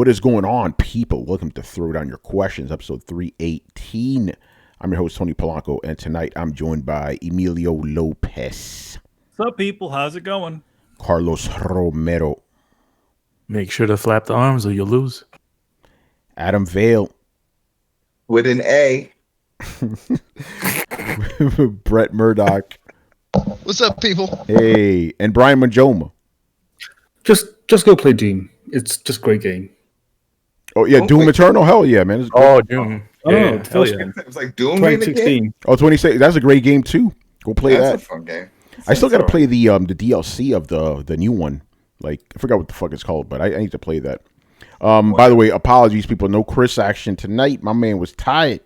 What is going on, people? Welcome to Throw Down Your Questions, episode 318. I'm your host, Tony Polanco, and tonight I'm joined by Emilio Lopez. What's up, people? How's it going? Carlos Romero. Make sure to flap the arms or you'll lose. Adam Vale. With an A. Brett Murdoch. What's up, people? Hey, and Brian Manjoma. Just go play Doom. It's just a great game. Oh, yeah, Doom Eternal? Hell yeah, man. Doom. Yeah, hell yeah. It's like Doom 2016. Oh, 26. That's a great game, too. Go play that. That's a fun game. I still got to play the DLC of the new one. Like, I forgot what the fuck it's called, but I need to play that. By the way, apologies, people. No Chris action tonight. My man was tired,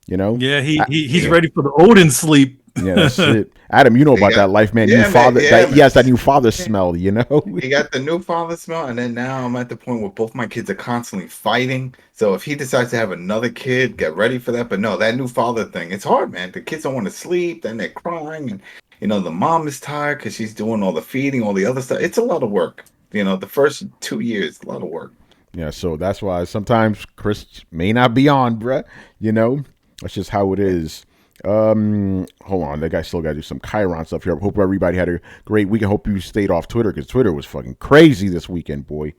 you know? Yeah, he's ready for the Odin sleep. Yeah, that's it. Adam, you know about that life, man. Yeah, New father. man. He has that new father smell, you know? He got the new father smell, and then now I'm at the point where both my kids are constantly fighting. So if he decides to have another kid, get ready for that. But no, that new father thing, it's hard, man. The kids don't want to sleep, then they're crying, and the mom is tired because she's doing all the feeding, all the other stuff. It's a lot of work. The first 2 years, a lot of work. Yeah, so that's why sometimes Chris may not be on, bruh. That's just how it is. Hold on, that guy still got to do some Chiron stuff here. I hope everybody had a great week. I hope you stayed off Twitter because Twitter was fucking crazy this weekend, boy.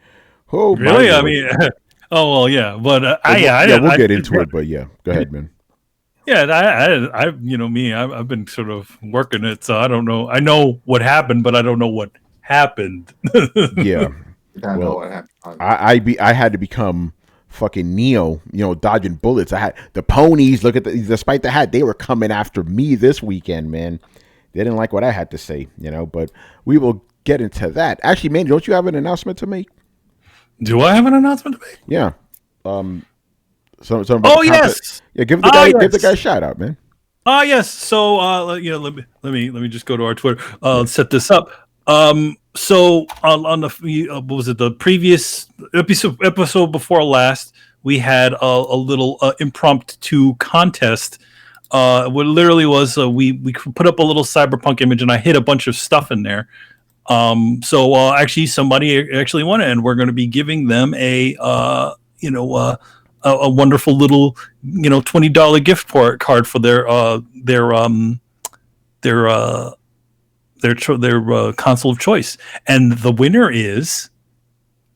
Oh, really? I mean, oh well, yeah, but we'll get into it. But yeah, go ahead, man. Yeah, I've been sort of working it, so I don't know. I know what happened, but I don't know what happened. Yeah, I know what happened. I had to become fucking Neo, dodging bullets. I had the ponies. Despite the hat, they were coming after me this weekend, man. They didn't like what I had to say, but we will get into that. Actually, man, don't you have an announcement to make? Do I have an announcement to make? Yeah. Yes. Yeah, give the guy a shout out, man. Yes. So let me just go to our Twitter. Set this up. So on the what was it, the previous episode before last, we had a little impromptu contest. What literally was we put up a little cyberpunk image and I hid a bunch of stuff in there. So actually somebody actually won it, and we're going to be giving them a wonderful little $20 gift card for their console of choice, and the winner is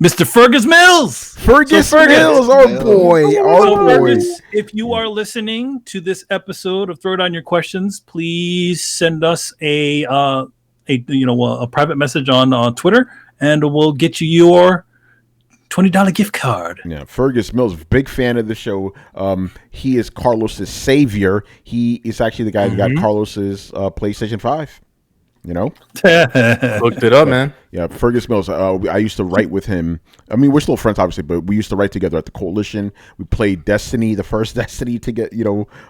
Mr. Fergus Mills. Fergus Mills, oh boy. Fergus, if you are listening to this episode of Throw Down Your Questions, please send us a private message on Twitter, and we'll get you your $20 gift card. Yeah, Fergus Mills, big fan of the show. He is Carlos's savior. He is actually the guy that got Carlos's PlayStation 5. Looked it up, man. Yeah, Fergus Mills. I used to write with him. I mean, we're still friends, obviously, but we used to write together at the Coalition. We played Destiny, the first Destiny, together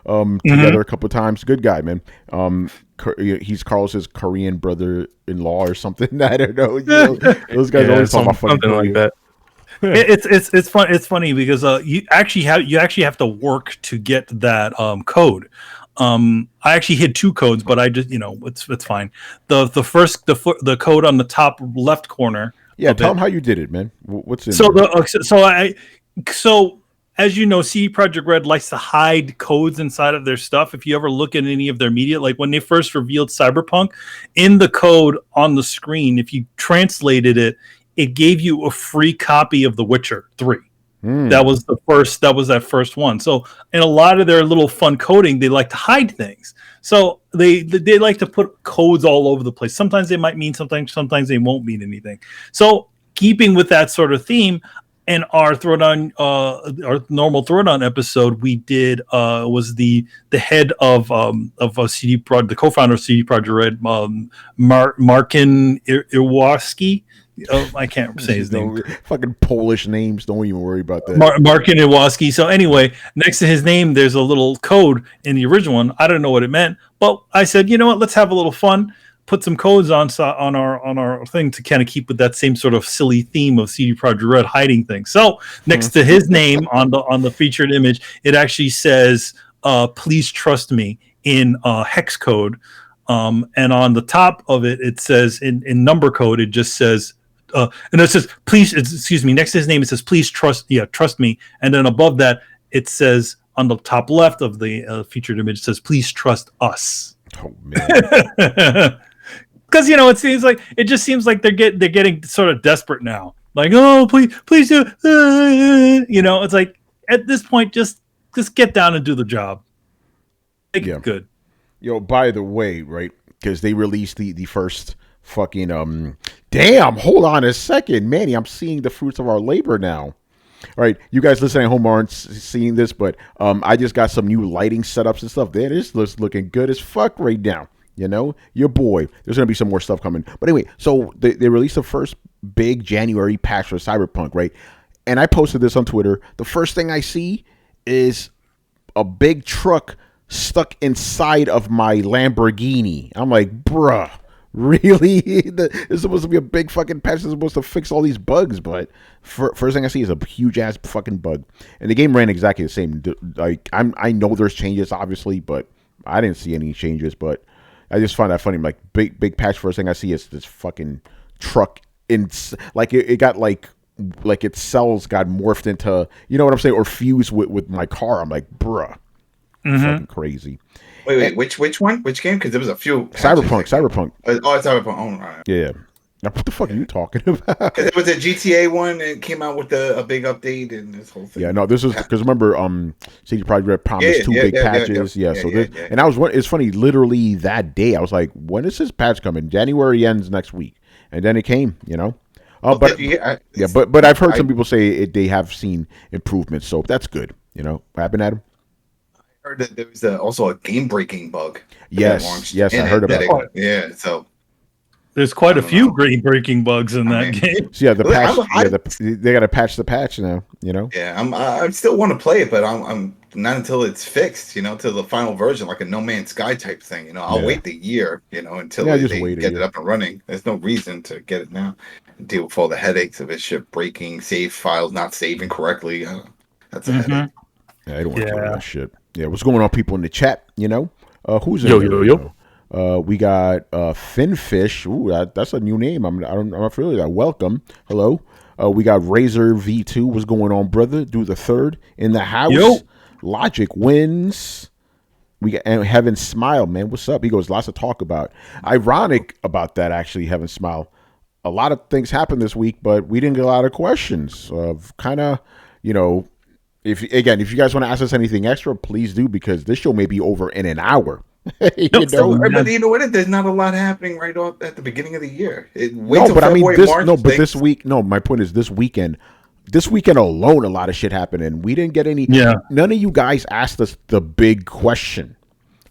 a couple of times. Good guy, man. He's Carlos's Korean brother-in-law or something. I don't know. Those guys always talk about something like that. It's fun. It's funny because you actually have to work to get that code. I actually hid two codes, but I just it's fine. The code on the top left corner. Yeah, tell them how you did it, man. What's in so as you know, CD Projekt Red likes to hide codes inside of their stuff. If you ever look at any of their media, like when they first revealed Cyberpunk, in the code on the screen, if you translated it, it gave you a free copy of The Witcher 3. That was that first one. So in a lot of their little fun coding, they like to hide things. So they like to put codes all over the place. Sometimes they might mean something, sometimes they won't mean anything. So keeping with that sort of theme, in our Throwdown, our normal Throwdown episode, we did was the head of a CD Projekt, the co-founder of CD Projekt Red, Markin Iwaski. Oh, I can't say his name. Fucking Polish names. Don't even worry about that. Markin Iwaski. So anyway, next to his name, there's a little code in the original one. I don't know what it meant, but I said, you know what? Let's have a little fun. Put some codes on our thing to kind of keep with that same sort of silly theme of CD Projekt Red hiding things. So next to his name on the featured image, it actually says, "Please trust me" in hex code, and on the top of it, it says in number code, it just says and it says, please, excuse me, next to his name, it says, please trust me. And then above that, it says on the top left of the featured image, it says, please trust us. Oh, man. Because, it just seems like they're getting sort of desperate now. Like, oh, please do. It's like, at this point, just get down and do the job. Make it good. Yo, by the way, right, because they released the first fucking, damn, hold on a second, Manny, I'm seeing the fruits of our labor now. All right, you guys listening at home aren't seeing this, but I just got some new lighting setups and stuff. There, this looks looking good as fuck right now. Your boy. There's going to be some more stuff coming. But anyway, so they released the first big January patch for Cyberpunk, right? And I posted this on Twitter. The first thing I see is a big truck stuck inside of my Lamborghini. I'm like, bruh, really? It's supposed to be a big fucking patch that's supposed to fix all these bugs, but first thing I see is a huge ass fucking bug. And the game ran exactly the same. Like, I know there's changes, obviously, but I didn't see any changes. But I just find that funny. Like, big patch. First thing I see is this fucking truck. Like it got like its cells got morphed into, you know what I'm saying, or fused with my car. I'm like, bruh. Fucking crazy. Wait, which one? Which game? Because there was a few. Cyberpunk. Oh, it's Cyberpunk. Oh, right. Yeah. Now, what the fuck are you talking about? Because it was a GTA one, and it came out with a big update and this whole thing. Yeah, no, this was because remember, CD Projekt Red promised two big patches. And I was, it's funny, literally that day, I was like, when is this patch coming? January ends next week, and then it came. But I've heard some people say they have seen improvements, so that's good. What happened, Adam? Heard that there was also a game-breaking bug. Yes, I heard about it. Yeah, so there's quite a few game-breaking bugs in that game. So yeah, the patch. They got to patch the patch now. Yeah, I still want to play it, but I'm not until it's fixed. To the final version, like a No Man's Sky type thing. I'll wait the year. Until they get it up and running. There's no reason to get it now. Deal with all the headaches of it, shit breaking, save files not saving correctly. That's a headache. Yeah, I don't want to do that shit. Yeah, what's going on, people in the chat? Who's in there? Yo. We got Finfish. Ooh, that's a new name. I'm not familiar with that. Welcome. Hello. We got Razor V2. What's going on, brother? Do the third in the house. Yo. Logic wins. We got Heaven Smile, man. What's up? He goes, lots to talk about. Ironic about that, actually, Heaven Smile. A lot of things happened this week, but we didn't get a lot of questions. Kind of, if you guys want to ask us anything extra, please do, because this show may be over in an hour. But you know what? There's not a lot happening right off at the beginning of the year. This week. No, my point is this weekend. This weekend alone, a lot of shit happened, and we didn't get any. Yeah. None of you guys asked us the big question.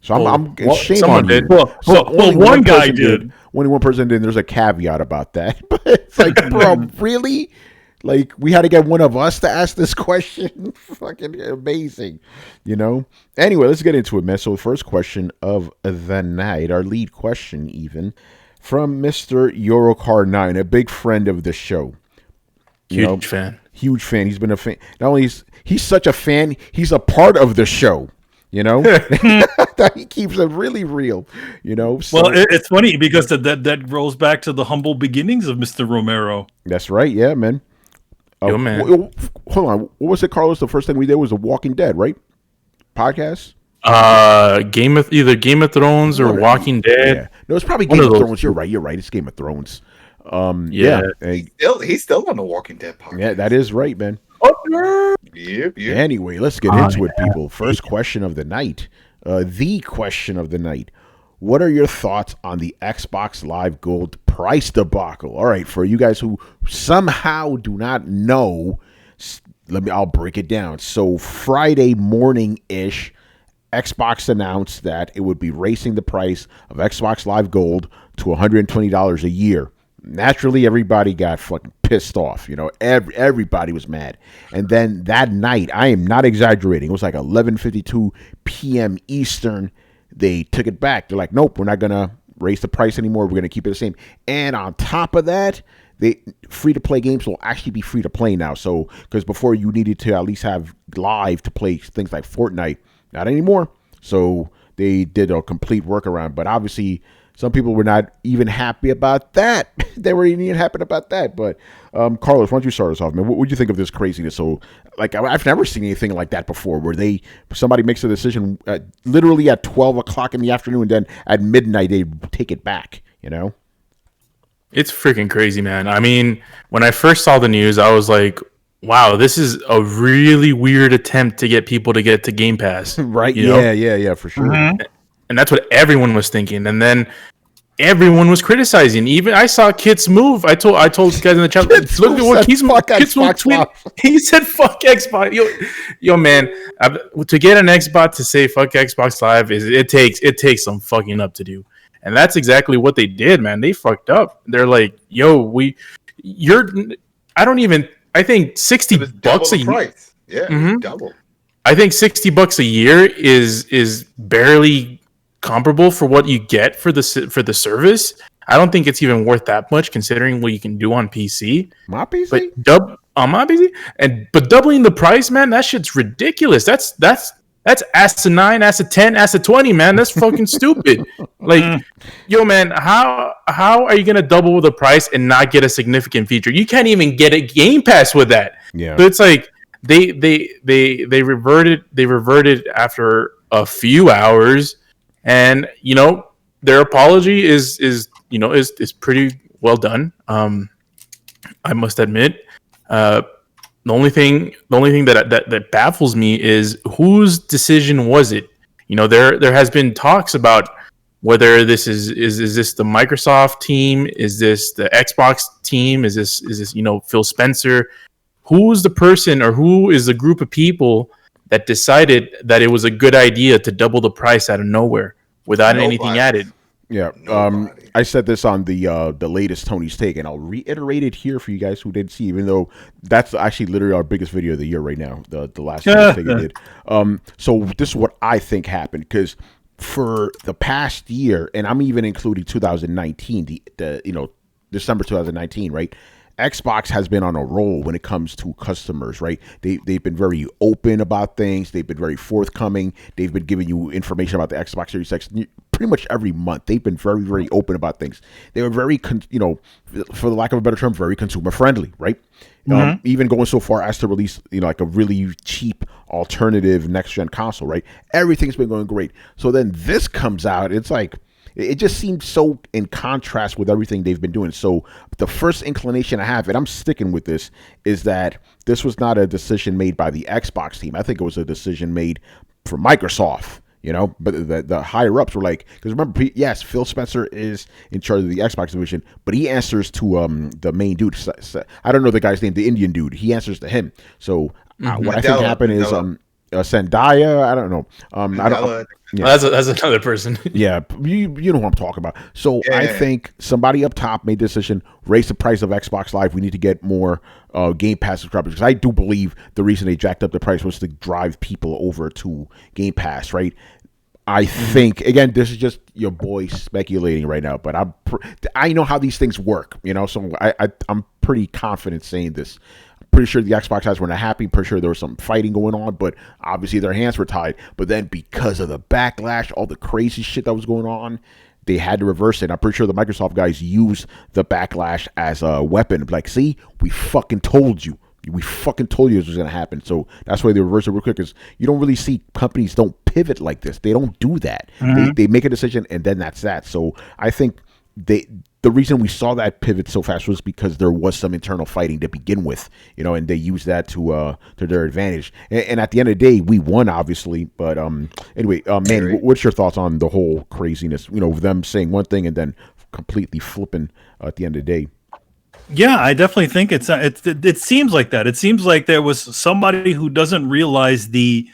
So shame on you. Well, one guy did. Only one person did. There's a caveat about that, but it's like, bro, really? Like, we had to get one of us to ask this question? Fucking amazing, Anyway, let's get into it, man. So the first question of the night, our lead question even, from Mr. Eurocar9, a big friend of the show. Huge fan. He's been a fan. Not only he's such a fan, he's a part of the show. He keeps it really real, So, well, it's funny because that rolls back to the humble beginnings of Mr. Romero. That's right. Yeah, man. Yo, man. Hold on. What was it, Carlos? The first thing we did was The Walking Dead, right? Podcast? Either Game of Thrones or Walking Dead. Yeah. No, it's probably Game of Thrones. You're right. It's Game of Thrones. Yeah. He's still on the Walking Dead podcast. Yeah, that is right, man. Yep. Anyway, let's get into it, people. First question of the night. The question of the night. What are your thoughts on the Xbox Live Gold price debacle? All right, for you guys who somehow do not know, I'll break it down. So Friday morning-ish, Xbox announced that it would be raising the price of Xbox Live Gold to $120 a year. Naturally, everybody got fucking pissed off. Everybody was mad. And then that night, I am not exaggerating, it was like 11:52 p.m. Eastern, they took it back. They're like, nope, we're not going to raise the price anymore. We're going to keep it the same. And on top of that, free-to-play games will actually be free-to-play now. So, because before you needed to at least have live to play things like Fortnite, not anymore. So they did a complete workaround. But obviously, Some people were not even happy about that. They were even happy about that. But Carlos, why don't you start us off, man? What would you think of this craziness? So, like, I've never seen anything like that before, where somebody makes a decision literally at 12 o'clock in the afternoon, and then at midnight they take it back. You know, It's freaking crazy, man. I mean, when I first saw the news, I was like, wow, this is a really weird attempt to get people to get to Game Pass. right? You know? Yeah, for sure. Mm-hmm. And that's what everyone was thinking. And then everyone was criticizing. Even I saw Kits move. I told the guys in the chat, look at what Kits tweeted. He said fuck Xbox. Yo man, to get an Xbox to say fuck Xbox Live it takes some fucking up to do. And that's exactly what they did, man. They fucked up. They're like, yo, I think $60 a year. Price. Yeah, double. I think $60 a year is barely comparable for what you get for the service. I don't think it's even worth that much considering what you can do on PC. My PC, but on my PC, but doubling the price, man, that shit's ridiculous. That's asinine, asset 10, asset 20, man. That's fucking stupid. Like, yo, man, how are you gonna double the price and not get a significant feature? You can't even get a Game Pass with that. Yeah. So it's like they reverted after a few hours, and their apology is pretty well done. I must admit. The only thing that baffles me is whose decision was it? There has been talks about whether this is this the Microsoft team, is this the Xbox team, is this Phil Spencer? Who's the person or who is the group of people that decided that it was a good idea to double the price out of nowhere without anything added? Yeah, I said this on the latest Tony's Take, and I'll reiterate it here for you guys who didn't see, even though that's actually literally our biggest video of the year right now, the last Tony's Take I did. So this is what I think happened, because for the past year, and I'm even including 2019, the December 2019, right? Xbox has been on a roll when it comes to customers, right? They've been very open about things. They've been very forthcoming. They've been giving you information about the Xbox Series X pretty much every month. They've been very, very open about things. They were very, for the lack of a better term, very consumer friendly, right? Even going so far as to release, like a really cheap alternative next gen console, right? Everything's been going great. So then this comes out. It's like, it just seems so in contrast with everything they've been doing. So the first inclination I have, and I'm sticking with this, is that this was not a decision made by the Xbox team. I think it was a decision made for Microsoft, but the higher ups were like, because remember, yes, Phil Spencer is in charge of the Xbox division, but he answers to the main dude. I don't know the guy's name, the Indian dude. He answers to him. So what I think happened is Zendaya. I don't know. I don't. Yeah. That's another person. Yeah, you know who I'm talking about. So I think somebody up top made the decision, raise the price of Xbox Live. We need to get more Game Pass subscribers, because I do believe the reason they jacked up the price was to drive people over to Game Pass, right? I think, again, this is just your boy speculating right now, but I know how these things work, so I'm pretty confident saying this. Pretty sure the Xbox guys were not happy. Pretty sure there was some fighting going on, but obviously their hands were tied. But then because of the backlash, all the crazy shit that was going on, they had to reverse it. I'm pretty sure the Microsoft guys used the backlash as a weapon. Like, see, we fucking told you. We fucking told you this was going to happen. So that's why they reversed it real quick, because you don't really see companies don't pivot like this. They don't do that. They make a decision, and then that's that. So I think the reason we saw that pivot so fast was because there was some internal fighting to begin with, and they used that to their advantage. And at the end of the day, we won, obviously. But anyway, man, what's your thoughts on the whole craziness? Them saying one thing and then completely flipping at the end of the day. Yeah, I definitely think it seems like that. It seems like there was somebody who doesn't realize the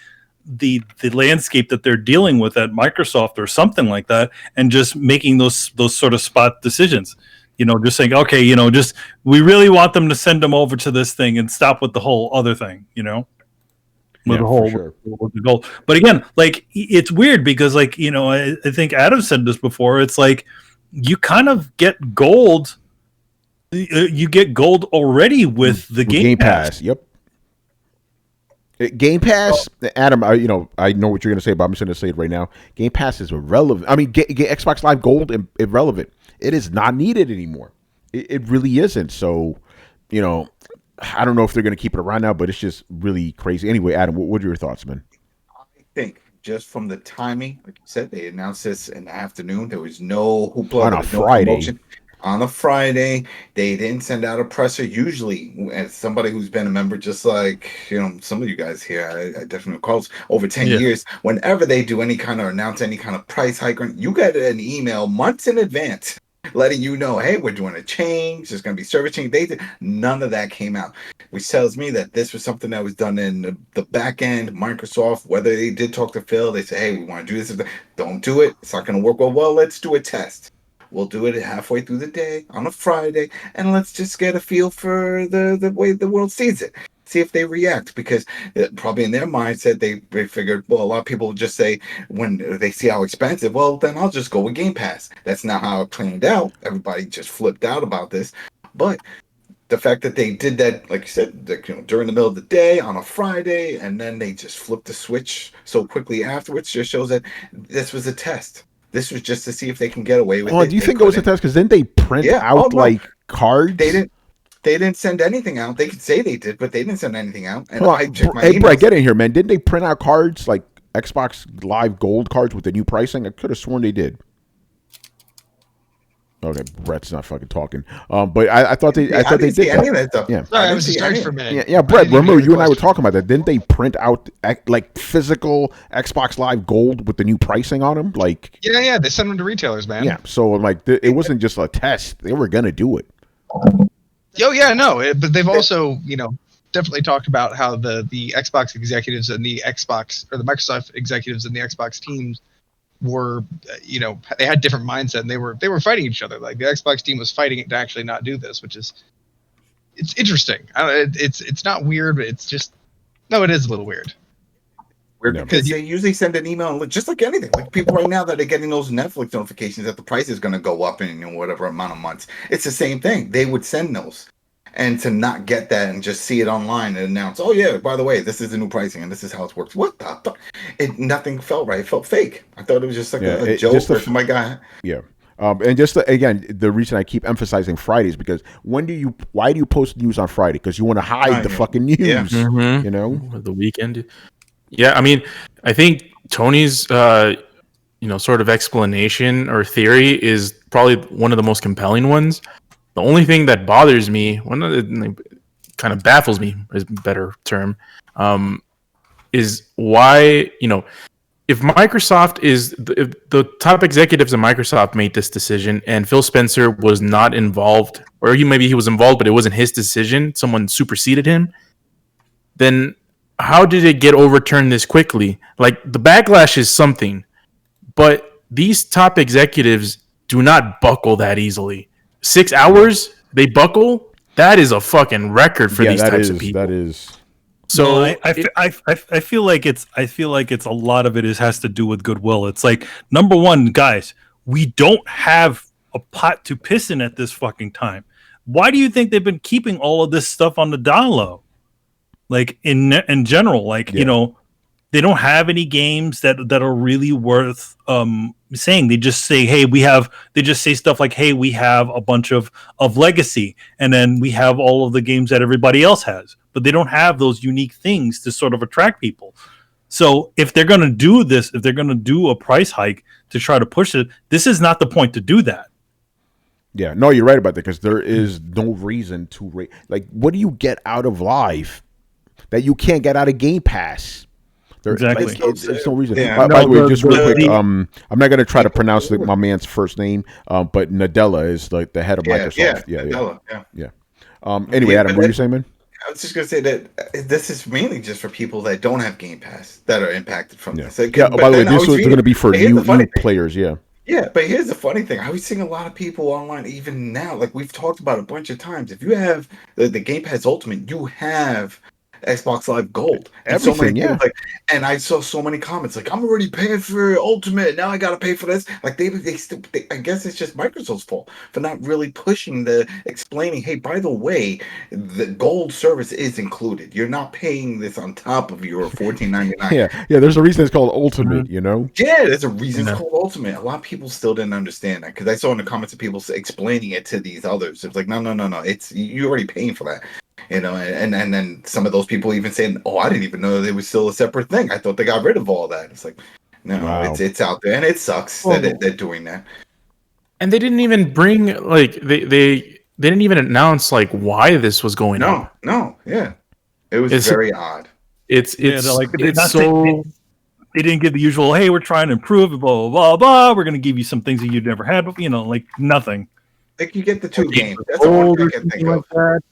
landscape that they're dealing with at Microsoft or something like that, and just making those sort of spot decisions. Just saying, okay, just we really want them to send them over to this thing and stop with the whole other thing. With the goal. But again, like, it's weird because, like, I think Adam said this before. It's like you kind of get gold. You get gold already with the Game Pass. Yep. Game Pass, Adam. I know what you're going to say, but I'm just going to say it right now. Game Pass is irrelevant. I mean, Xbox Live Gold irrelevant. It is not needed anymore. It really isn't. So, I don't know if they're going to keep it around now, but it's just really crazy. Anyway, Adam, what are your thoughts, man? I think just from the timing, like you said, they announced this in the afternoon. There was no hoopla on a Friday. No on a Friday. They didn't send out a presser. Usually, as somebody who's been a member, just like some of you guys here, I definitely recall over 10 years. Whenever they do any kind of announce any kind of price hike, you get an email months in advance letting you know, hey, we're doing a change. There's going to be service change. None of that came out, which tells me that this was something that was done in the back end. Microsoft, whether they did talk to Phil, they say, hey, we want to do this. Don't do it. It's not going to work well. Well, let's do a test. We'll do it halfway through the day on a Friday, and let's just get a feel for the way the world sees it. See if they react, because probably in their mindset they figured, well, a lot of people will just say when they see how expensive, well, then I'll just go with Game Pass. That's not how it planned out. Everybody just flipped out about this. But the fact that they did that, like you said, during the middle of the day on a Friday, and then they just flipped the switch so quickly afterwards, just shows that this was a test. This was just to see if they can get away with it. Oh, do you think it was a test? Because then they print out cards. They didn't send anything out. They could say they did, but they didn't send anything out. And I checked my emails. Brett, get in here, man. Didn't they print out cards, like Xbox Live Gold cards with the new pricing? I could have sworn they did. Okay, Brett's not fucking talking. But I thought they did. Any of that stuff. Yeah, sorry, I was distracted for a minute. Yeah, Brett. Remember, you and I were talking about that. Didn't they print out like physical Xbox Live Gold with the new pricing on them? Like, yeah, they sent them to retailers, man. Yeah, so like it wasn't just a test; they were gonna do it. Oh yeah, no, but they've also definitely talked about how the Xbox executives and the Microsoft executives and the Xbox teams were, they had different mindset, and they were fighting each other. Like the Xbox team was fighting it to actually not do this, which is it's interesting. It's not weird, but it's just it is a little weird. Weird because they usually send an email just like anything. Like people right now that are getting those Netflix notifications that the price is going to go up in whatever amount of months. It's the same thing. They would send those. And to not get that and just see it online and announce, oh yeah, by the way, this is the new pricing and this is how it works. What the fuck? Nothing felt right. It felt fake. I thought it was just like a joke for my guy. Yeah. And just again, the reason I keep emphasizing Fridays because why do you post news on Friday? Because you want to hide the fucking news. Yeah. Mm-hmm. The weekend. Yeah, I mean, I think Tony's sort of explanation or theory is probably one of the most compelling ones. The only thing that bothers me, kind of baffles me, is a better term, is why, if Microsoft if the top executives of Microsoft made this decision and Phil Spencer was not involved, or maybe he was involved, but it wasn't his decision, someone superseded him, then how did it get overturned this quickly? Like, the backlash is something, but these top executives do not buckle that easily. 6 hours, they buckle? That is a fucking record for these types of people. That is. So I feel like it's a lot of it has to do with goodwill. It's like, number one, guys, we don't have a pot to piss in at this fucking time. Why do you think they've been keeping all of this stuff on the down low? Like in general, they don't have any games that are really worth saying. They just say, hey, they just say stuff like, hey, we have a bunch of legacy, and then we have all of the games that everybody else has, but they don't have those unique things to sort of attract people. So if they're going to do this, if they're going to do a price hike to try to push it, this is not the point to do that. Yeah, no, you're right about that, because there is no reason to rate. Like, what do you get out of Live that you can't get out of Game Pass? Exactly. There's no reason. Yeah. By the way, just real quick, I'm not going to try to pronounce my man's first name, but Nadella is like the head of Microsoft. Anyway, Adam, what are you saying, man? I was just going to say that this is mainly just for people that don't have Game Pass that are impacted from this. By the way, this was going to be for new players, Yeah, but here's the funny thing. I was seeing a lot of people online, even now, like we've talked about a bunch of times. If you have the Game Pass Ultimate, you have Xbox Live Gold. And Everything, so many yeah. people, like, and I saw so many comments like, I'm already paying for Ultimate. Now I got to pay for this. Like they I guess it's just Microsoft's fault for not really pushing explaining, hey, by the way, the Gold service is included. You're not paying this on top of your $14.99. Yeah. There's a reason it's called Ultimate, you know? Yeah, there's a reason it's called Ultimate. A lot of people still didn't understand that because I saw in the comments of people explaining it to these others. It's like, no. It's you're already paying for that. And then some of those people even saying, "Oh, I didn't even know there was still a separate thing. I thought they got rid of all that." It's like, no, Wow. it's out there, and it sucks that they're doing that. And they didn't even bring like they didn't even announce like why this was going on. No, yeah, it was very odd. It's like, it's so. They didn't give the usual, hey, we're trying to improve, blah blah blah blah. We're going to give you some things that you've never had, but like nothing. Like you get the 2 games. That's the only thing I can think of.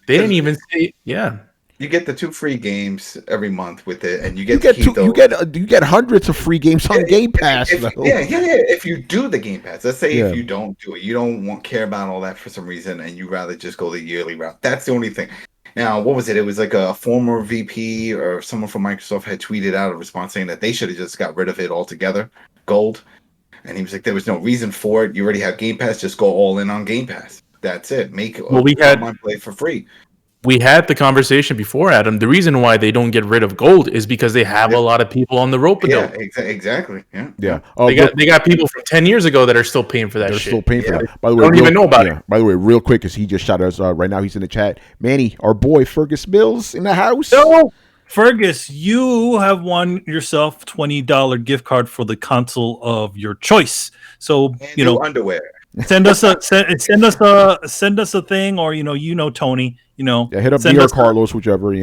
They didn't even say, You get the 2 free games every month with it, and you get you get hundreds of free games on Game Pass. Yeah. If you do the Game Pass, let's say if you don't do it, you don't care about all that for some reason, and you rather just go the yearly route. That's the only thing. Now, what was it? It was like a former VP or someone from Microsoft had tweeted out a response saying that they should have just got rid of it altogether, Gold. And he was like, there was no reason for it. You already have Game Pass. Just go all in on Game Pass. That's it. We had play for free. We had the conversation before, Adam. The reason why they don't get rid of Gold is because they have a lot of people on the rope. Yeah, exactly. Yeah. They got people from 10 years ago that are still paying for that. They're shit. still paying for that. By the way, I don't even know about it. By the way, real quick, because he just shot us right now. He's in the chat. Manny, our boy Fergus Mills in the house. No, Fergus, you have won yourself $20 gift card for the console of your choice. So and underwear. Send us a thing, or Tony. Hit up me or Carlos, whichever.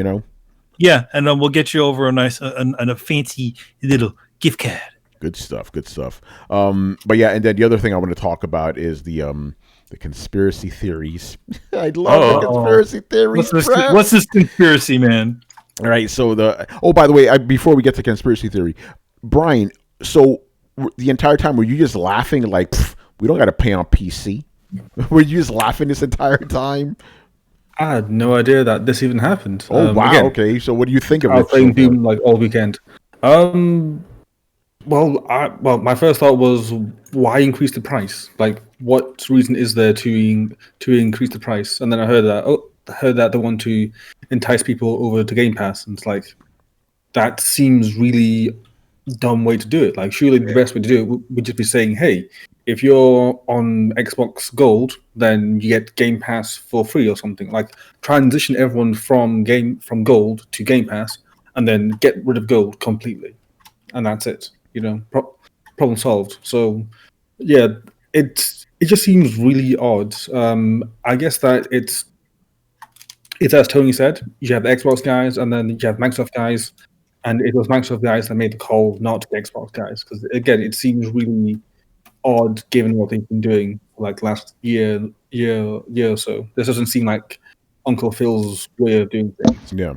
Yeah, and then we'll get you over a nice and a fancy little gift card. Good stuff. But yeah, and then the other thing I want to talk about is the conspiracy theories. I love the conspiracy theories. What's this conspiracy, man? All right. So by the way, before we get to conspiracy theory, Brian. So the entire time were you just laughing like we don't got to pay on PC? Were you just laughing this entire time? I had no idea that this even happened. Oh wow! Again, okay, so what do you think of it? I was playing Doom like all weekend. Well, my first thought was, why increase the price? Like, what reason is there to increase the price? And then I heard that they want to entice people over to Game Pass, and it's like, that seems really dumb way to do it. Like, surely the best way to do it would just be saying, hey, if you're on Xbox Gold, then you get Game Pass for free or something. Like, transition everyone from Gold to Game Pass, and then get rid of Gold completely, and that's it. Problem solved. So, yeah, it just seems really odd. I guess that it's as Tony said. You have the Xbox guys, and then you have Microsoft guys, and it was Microsoft guys that made the call, not the Xbox guys, because again, it seems really odd given what they've been doing for like last year or so. This doesn't seem like Uncle Phil's way of doing things. Yeah.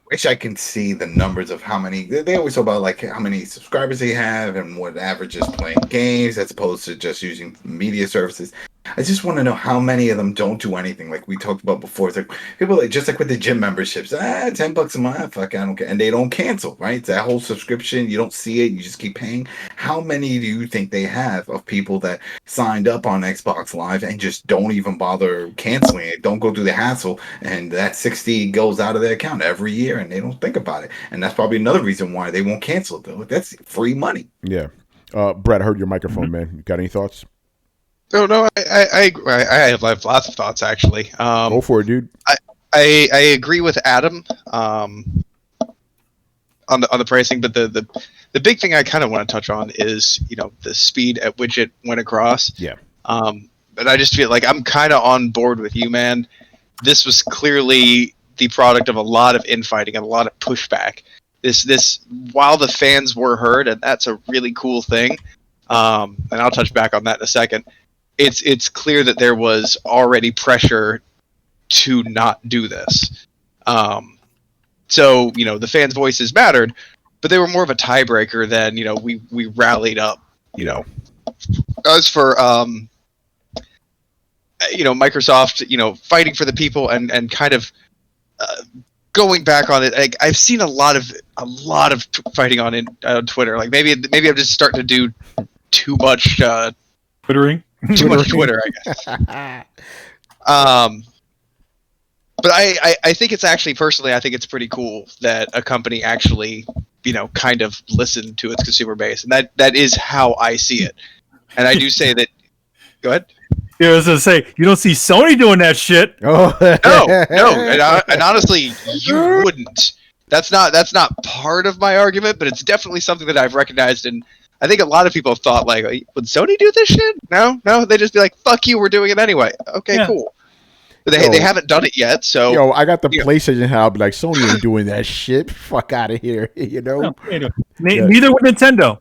Wish I can see the numbers of how many they always talk about, like how many subscribers they have and what average is playing games as opposed to just using media services. I just want to know how many of them don't do anything, like we talked about before. It's like people just like with the gym memberships, $10 a month, fuck, I don't care, and they don't cancel, right? It's that whole subscription, you don't see it, you just keep paying. How many do you think they have of people that signed up on Xbox Live and just don't even bother canceling it, don't go through the hassle, and that $60 goes out of their account every year and they don't think about it? And that's probably another reason why they won't cancel it, though. That's free money. Yeah. Brett, I heard your microphone, man. You got any thoughts? No, I have lots of thoughts, actually. Go for it, dude. I agree with Adam on the pricing, but the big thing I kind of want to touch on is the speed at which it went across. Yeah. But I just feel like I'm kind of on board with you, man. This was clearly the product of a lot of infighting and a lot of pushback. This while the fans were heard, and that's a really cool thing. And I'll touch back on that in a second. It's clear that there was already pressure to not do this. So, the fans' voices mattered, but they were more of a tiebreaker than, we rallied up, As for, Microsoft, fighting for the people and kind of going back on it, I've seen a lot of fighting on Twitter. Like maybe I'm just starting to do too much Twittering. Too much Twitter, I guess. But I think it's actually, personally, I think it's pretty cool that a company actually, kind of listened to its consumer base. And that is how I see it. And I do say that, go ahead. Yeah, I was going to say, you don't see Sony doing that shit. Oh. No. And honestly, you wouldn't. That's not part of my argument, but it's definitely something that I've recognized. And I think a lot of people have thought, like, would Sony do this shit? No, they just be like, fuck you, we're doing it anyway. Okay, yeah. Cool. But they haven't done it yet, so... I got the PlayStation how I'll be like, Sony ain't doing that shit. Fuck out of here, No, neither would Nintendo.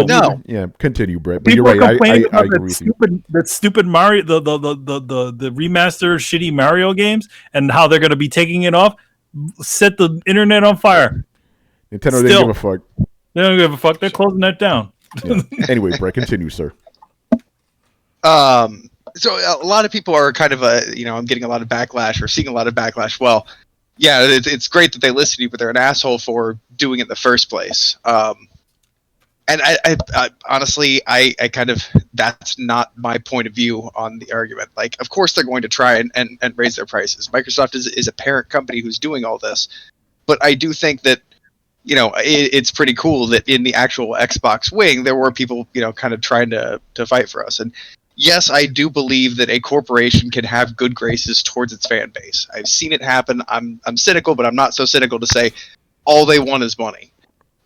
No. Yeah, continue, Brett. But people, you're right. I agree with you. That stupid Mario, the remastered shitty Mario games, and how they're going to be taking it off, set the internet on fire. Nintendo didn't give a fuck. They don't give a fuck. They're closing that down. Yeah. Anyway, Brett, continue, sir. So a lot of people are kind of I'm getting a lot of backlash or seeing a lot of backlash. Well, yeah, it's great that they listen to you, but they're an asshole for doing it in the first place. And I honestly, I kind of, that's not my point of view on the argument. Like, of course they're going to try and raise their prices. Microsoft is a parent company who's doing all this, but I do think that, it's pretty cool that in the actual Xbox wing, there were people, kind of trying to fight for us. And yes, I do believe that a corporation can have good graces towards its fan base. I've seen it happen. I'm cynical, but I'm not so cynical to say all they want is money.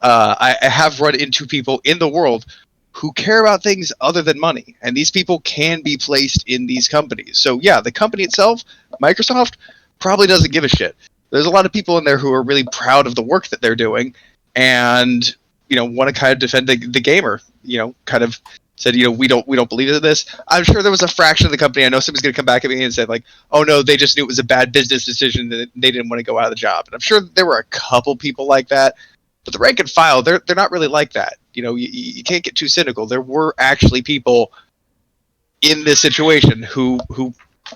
I have run into people in the world who care about things other than money, and these people can be placed in these companies. So yeah, the company itself, Microsoft, probably doesn't give a shit. There's a lot of people in there who are really proud of the work that they're doing, and want to kind of defend the gamer. Kind of said, we don't believe in this. I'm sure there was a fraction of the company. I know somebody's going to come back at me and say, like, oh no, they just knew it was a bad business decision that they didn't want to go out of the job. And I'm sure there were a couple people like that, but the rank and file, they're not really like that. You can't get too cynical. There were actually people in this situation who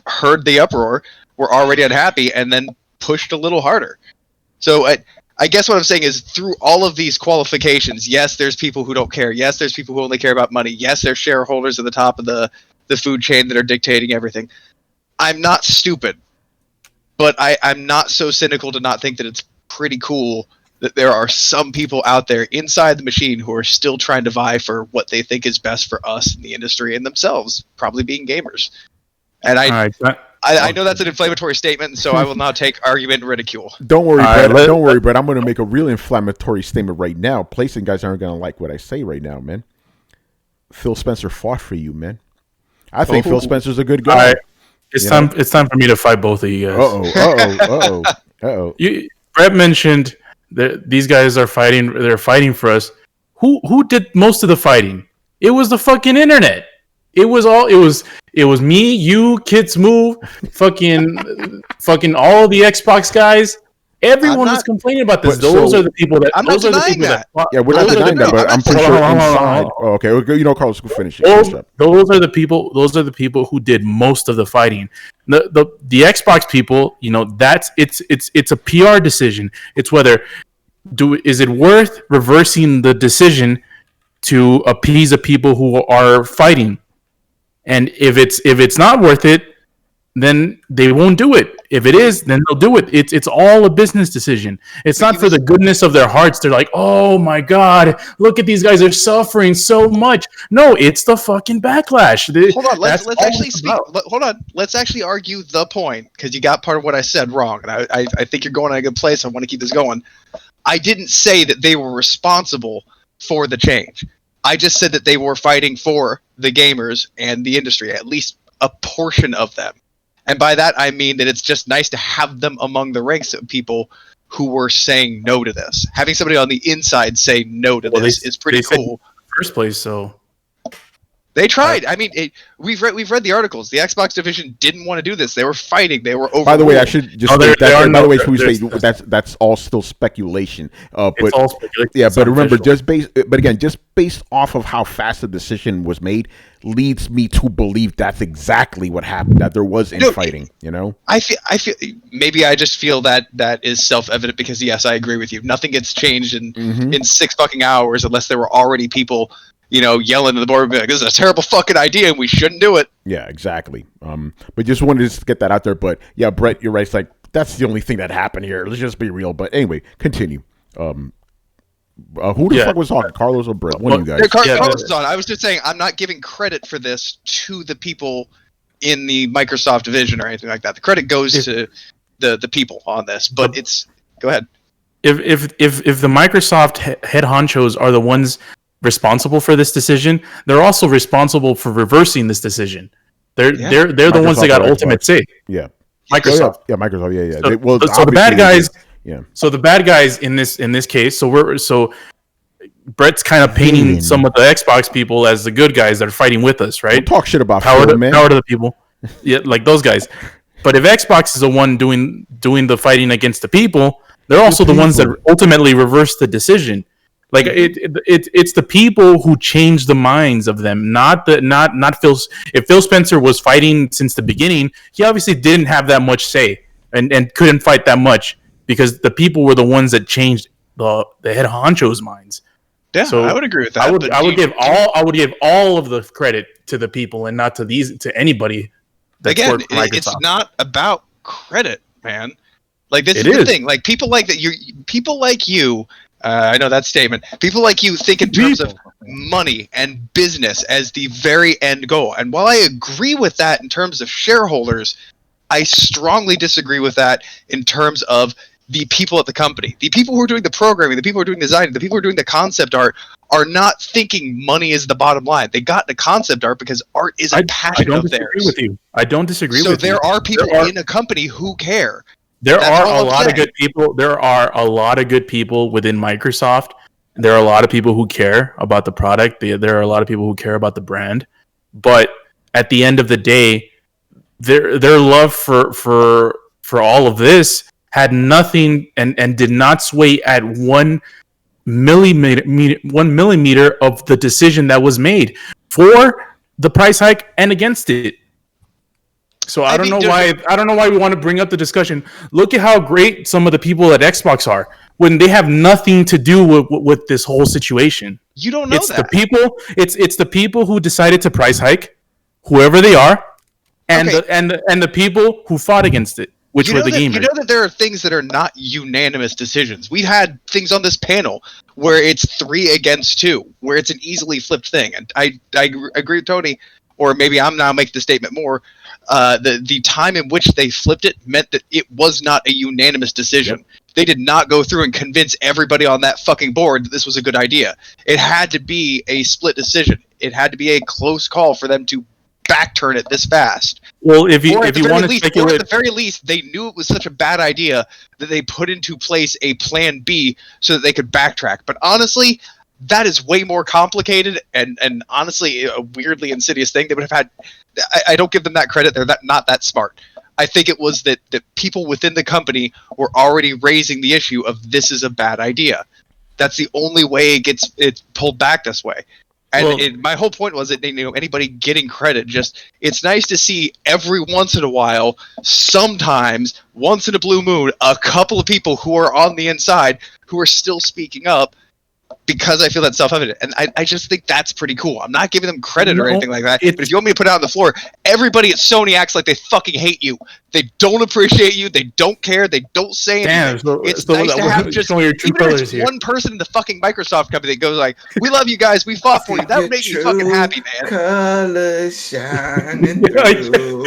heard the uproar, were already unhappy, and then pushed a little harder. So I guess what I'm saying is, through all of these qualifications, yes, there's people who don't care. Yes, there's people who only care about money. Yes, there's shareholders at the top of the food chain that are dictating everything. I'm not stupid, but I'm not so cynical to not think that it's pretty cool that there are some people out there inside the machine who are still trying to vie for what they think is best for us in the industry and themselves, probably being gamers. And I know that's an inflammatory statement, so I will now take argument and ridicule. Don't worry, Brett. Don't worry, Brett. I'm going to make a real inflammatory statement right now. PlayStation guys aren't going to like what I say right now, man. Phil Spencer fought for you, man. I think Phil Spencer's a good guy. It's time for me to fight both of you guys. Uh-oh. Brett mentioned that these guys are fighting. They're fighting for us. Who did most of the fighting? It was the fucking internet. It was me, you, Kids Move, fucking all the Xbox guys. Everyone was complaining about this. Those are the people that. I'm not denying that. Yeah, we're not denying that, but I'm pretty sure inside. Oh, okay, Carlos, go finish it. Those are the people. Those are the people who did most of the fighting. The Xbox people, it's a PR decision. It's whether is it worth reversing the decision to appease the people who are fighting. And if it's not worth it, then they won't do it. If it is, then they'll do it. It's all a business decision. It's not for the goodness of their hearts. They're like, oh my God, look at these guys. They're suffering so much. No, it's the fucking backlash. Hold on, let's actually speak. Hold on, let's actually argue the point, because you got part of what I said wrong, and I think you're going in a good place. I want to keep this going. I didn't say that they were responsible for the change. I just said that they were fighting for the gamers and the industry, at least a portion of them. And by that, I mean that it's just nice to have them among the ranks of people who were saying no to this. Having somebody on the inside say no to this is pretty cool. First place, so They tried. I mean, we've read the articles. The Xbox division didn't want to do this. They were fighting. They were over. By the way, I should just by the way, that's all still speculation. But it's all speculation. yeah, It's but remember, unofficial. just based off of how fast the decision was made, leads me to believe that's exactly what happened. That there was infighting. You know, I feel maybe I just feel that is self-evident because yes, I agree with you. Nothing gets changed in 6 fucking hours unless there were already people, yelling at the board and be like, this is a terrible fucking idea and we shouldn't do it. Yeah, exactly. But just wanted to get that out there. But yeah, Brett, you're right. It's like, that's the only thing that happened here. Let's just be real. But anyway, continue. Who the fuck was talking? Carlos or Brett? One of you guys. Carlos was on. I was just saying, I'm not giving credit for this to the people in the Microsoft division or anything like that. The credit goes to the people on this. But go ahead. If the Microsoft head honchos are the ones responsible for this decision, they're also responsible for reversing this decision. They're the ones that got ultimate say. Yeah, Microsoft. Yeah, Microsoft. Yeah. So the bad guys. Yeah. So the bad guys in this case. So Brett's kind of painting some of the Xbox people as the good guys that are fighting with us, right? Don't talk shit about power Phil, man. Power to the people. Yeah, like those guys. But if Xbox is the one doing the fighting against the people, they're also the ones that ultimately reverse the decision. Like it's the people who change the minds of them, not Phil. If Phil Spencer was fighting since the beginning, he obviously didn't have that much say and couldn't fight that much because the people were the ones that changed the head honcho's minds. Yeah, so I would agree with that. I would give all of the credit to the people and not to anybody. Again, it's not about credit, man. Like this is the thing. Like people like that. People like you. I know that statement. People like you think in terms of money and business as the very end goal. And while I agree with that in terms of shareholders, I strongly disagree with that in terms of the people at the company. The people who are doing the programming, the people who are doing the design, the people who are doing the concept art are not thinking money is the bottom line. They got the concept art because art is a passion of theirs. I don't disagree with you. So there are people in a company who care. There are a lot of good people. There are a lot of good people within Microsoft. There are a lot of people who care about the product. There are a lot of people who care about the brand. But at the end of the day, their love for all of this had nothing and did not sway at 1 millimeter of the decision that was made for the price hike and against it. So I don't know why we want to bring up the discussion. Look at how great some of the people at Xbox are when they have nothing to do with this whole situation. You don't know that. It's the people who decided to price hike, whoever they are, and the people who fought against it, which were the gamers. You know that there are things that are not unanimous decisions. We've had things on this panel where it's 3 against 2, where it's an easily flipped thing. And I agree with Tony, or maybe I'm now making the statement more. The time in which they flipped it meant that it was not a unanimous decision. Yep. They did not go through and convince everybody on that fucking board that this was a good idea. It had to be a split decision. It had to be a close call for them to backturn it this fast. Well, if you want to speculate, at the very least, they knew it was such a bad idea that they put into place a plan B so that they could backtrack. But honestly, that is way more complicated and honestly a weirdly insidious thing. They would have had. I don't give them that credit. They're not that smart. I think it was that people within the company were already raising the issue of this is a bad idea. That's the only way it's pulled back this way. And my whole point was that anybody getting credit, it's nice to see every once in a while, sometimes once in a blue moon, a couple of people who are on the inside who are still speaking up. Because I feel that's self-evident. And I just think that's pretty cool. I'm not giving them credit or anything like that. But if you want me to put it out on the floor, everybody at Sony acts like they fucking hate you. They don't appreciate you. They don't care. They don't say anything. It's nice to have just even if it's one person in the fucking Microsoft company that goes like, we love you guys. We fought for you. That would make me fucking happy, man. Colors shining through.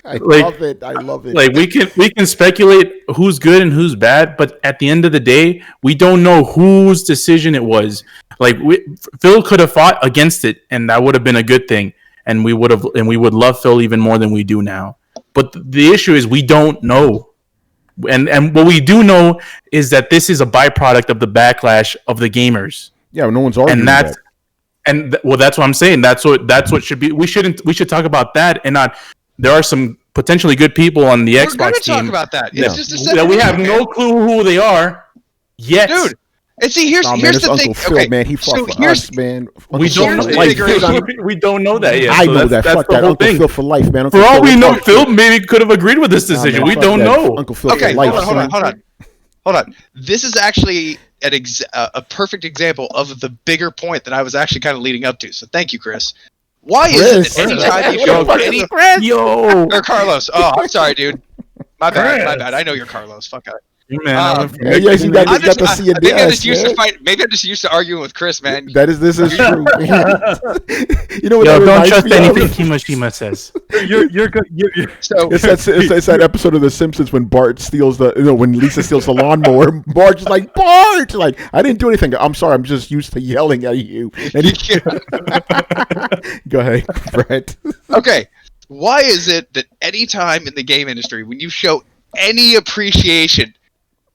I love it. I love it. Like we can speculate who's good and who's bad, but at the end of the day, we don't know whose decision it was. Like Phil could have fought against it, and that would have been a good thing, and we would love Phil even more than we do now. But the issue is we don't know, and what we do know is that this is a byproduct of the backlash of the gamers. Yeah, no one's arguing that. And well, that's what I'm saying. That's what should be. We should talk about that and not. There are some potentially good people on the We're Xbox gonna team talk about that. Yeah. It's just a separate that we have issue, no man. clue who they are yet. Dude. And see, here's man, the Uncle thing. Phil, Okay, man, he fought so for here's us, man. We Uncle don't Phil know. for life. We don't know that yet. I so know that's that. Fuck the that. whole Uncle thing. Phil for life, man. For all we know, fuck Phil you. maybe could have agreed with this Nah, decision. man, We fuck don't that. know. Uncle Phil okay. for life. Hold on. This is actually a perfect example of the bigger point that I was actually kind of leading up to. So thank you, Chris. Why is it that anytime you show any or Carlos? Oh, I'm sorry, dude. My bad. I know you're Carlos. Fuck out. Man, Yes, you got to see it. Maybe I'm just used to fight. Maybe I'm just used to arguing with Chris, man. This is true. You know what? Yo, that don't reminds trust me of? anything Kimishima says. You're good. So It's that episode of The Simpsons when Bart steals when Lisa steals the lawnmower. Bart's like, like, I didn't do anything. I'm sorry. I'm just used to yelling at you. And go ahead, Brett. okay, why is it that any time in the game industry when you show any appreciation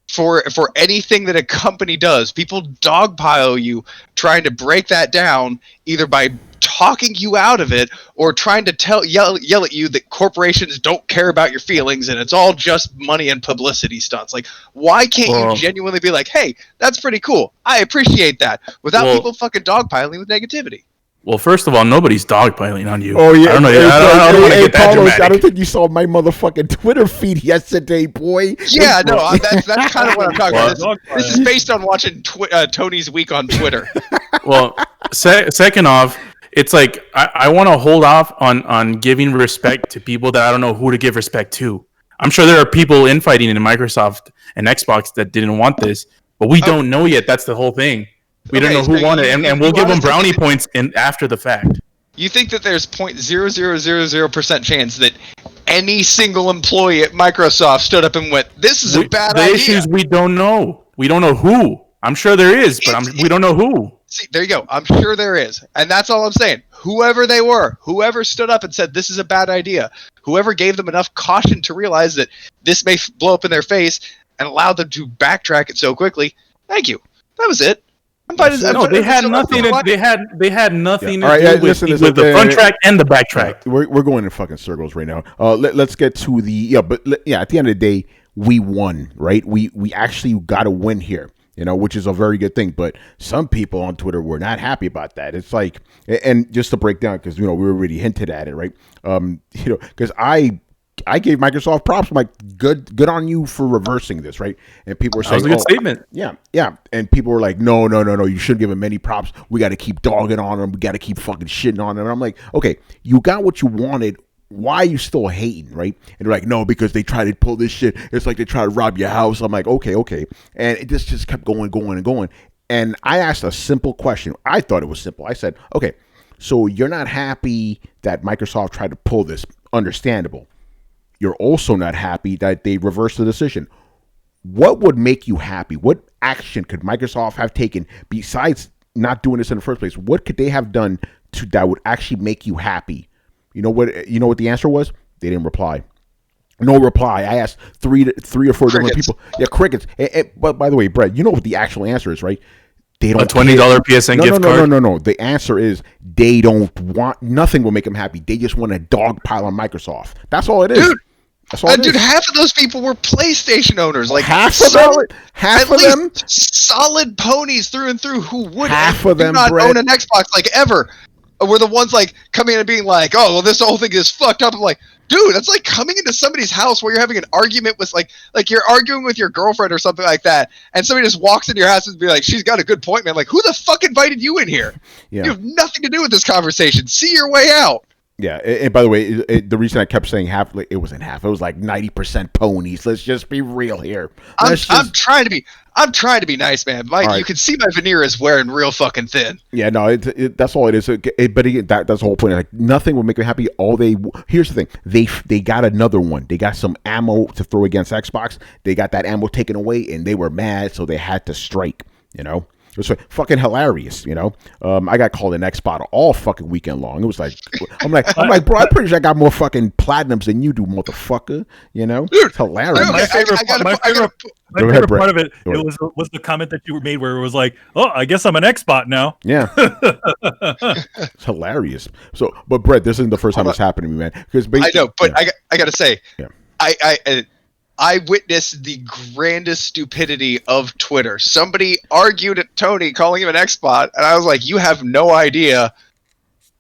for anything that a company does, people dogpile you, trying to break that down either by talking you out of it or trying to yell at you that corporations don't care about your feelings and it's all just money and publicity stunts? Like, why can't you genuinely be like, hey, that's pretty cool, I appreciate that, without people fucking dogpiling with negativity? Well, first of all, nobody's dogpiling on you. Oh yeah, I don't know. I don't want to get that Carlos, dramatic. I don't think you saw my motherfucking Twitter feed yesterday, boy. Yeah, no, that's kind of what I'm talking about. This is based on watching Tony's Week on Twitter. Well, second off, it's like I want to hold off on giving respect to people that I don't know who to give respect to. I'm sure there are people infighting in Microsoft and Xbox that didn't want this, but we don't know yet. That's the whole thing. We don't know who won it, and we'll give them brownie points after the fact. You think that there's 0.0000% chance that any single employee at Microsoft stood up and went, "This is a bad idea"? The issues we don't know. We don't know who. I'm sure there is, but we don't know who. See, there you go. I'm sure there is, and that's all I'm saying. Whoever they were, whoever stood up and said this is a bad idea, whoever gave them enough caution to realize that this may blow up in their face and allowed them to backtrack it so quickly. Thank you. That was it. No, they had nothing. They had nothing to do with the front track and the back track. We're going in fucking circles right now. Let's get to the at the end of the day, we won, right? We actually got a win here, which is a very good thing. But some people on Twitter were not happy about that. It's like, and just to break down, because we already hinted at it, right? Because I gave Microsoft props. I'm like, good on you for reversing this, right? And people were saying, that was a good statement. Yeah. And people were like, no, you shouldn't give them any props. We got to keep dogging on them. We got to keep fucking shitting on them. And I'm like, okay, you got what you wanted. Why are you still hating, right? And they're like, no, because they tried to pull this shit. It's like they try to rob your house. I'm like, okay. And it just kept going. And I asked a simple question. I thought it was simple. I said, okay, so you're not happy that Microsoft tried to pull this. Understandable. You're also not happy that they reversed the decision. What would make you happy? What action could Microsoft have taken besides not doing this in the first place? What could they have done that would actually make you happy? You know what the answer was? They didn't reply. No reply. I asked three or four different people. Yeah, crickets. But by the way, Brett, you know what the actual answer is, right? They don't a $20 PSN gift card. No. The answer is they don't want. Nothing will make them happy. They just want a dogpile on Microsoft. That's all it is. Dude. Dude, half of those people were PlayStation owners. Like half of them, solid ponies through and through. Who would not own an Xbox like ever? Were the ones like coming in and being like, "Oh, well, this whole thing is fucked up." I'm like, dude, that's like coming into somebody's house where you're having an argument with like you're arguing with your girlfriend or something like that, and somebody just walks into your house and be like, "She's got a good point, man." Like, who the fuck invited you in here? Yeah. You have nothing to do with this conversation. See your way out. Yeah, and by the way, the reason I kept saying half, it wasn't half. It was like 90% ponies. Let's just be real here. I'm trying to be nice, man. Right. You can see my veneer is wearing real fucking thin. Yeah, no, that's all it is. But again, that's the whole point. Like, nothing will make them happy. Here's the thing: they got another one. They got some ammo to throw against Xbox. They got that ammo taken away, and they were mad, so they had to strike. It was fucking hilarious, you know. I got called an Xbot all fucking weekend long. It was like, I'm like, bro, I'm pretty sure I got more fucking platinums than you do, motherfucker. You know, it's hilarious. My favorite part of it was the comment that you made where it was like, oh, I guess I'm an Xbot now. Yeah, it's hilarious. So, but Brett, this isn't the first time it's happened to me, man. Because I know, but I gotta say, yeah. I witnessed the grandest stupidity of Twitter. Somebody argued at Tony calling him an Xbot, and I was like, you have no idea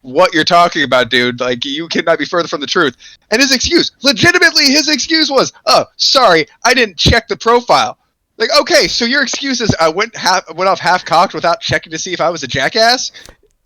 what you're talking about, dude. Like, you cannot be further from the truth. And his excuse, legitimately, his excuse was, oh, sorry, I didn't check the profile. Like, okay, so your excuse is I went off half-cocked without checking to see if I was a jackass?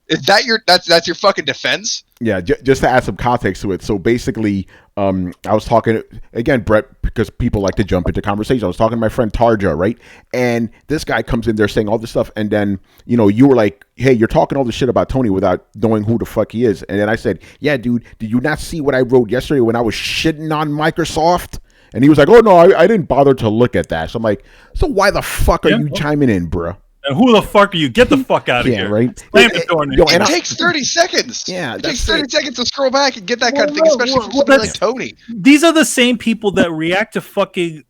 Is that that's your fucking defense? Yeah, just to add some context to it. So basically, I was talking again, Brett, because people like to jump into conversation. I was talking to my friend Tarja, right? And this guy comes in there saying all this stuff, and then you were like, "Hey, you're talking all this shit about Tony without knowing who the fuck he is." And then I said, "Yeah, dude, did you not see what I wrote yesterday when I was shitting on Microsoft?" And he was like, "Oh no, I didn't bother to look at that." So I'm like, "So why the fuck are you chiming in, bro?" And who the fuck are you? Get the fuck out of here. Right? Slam the door. It takes 30 seconds. Yeah. It takes 30 seconds to scroll back and get that kind of thing, especially from somebody like Tony. These are the same people that react to fucking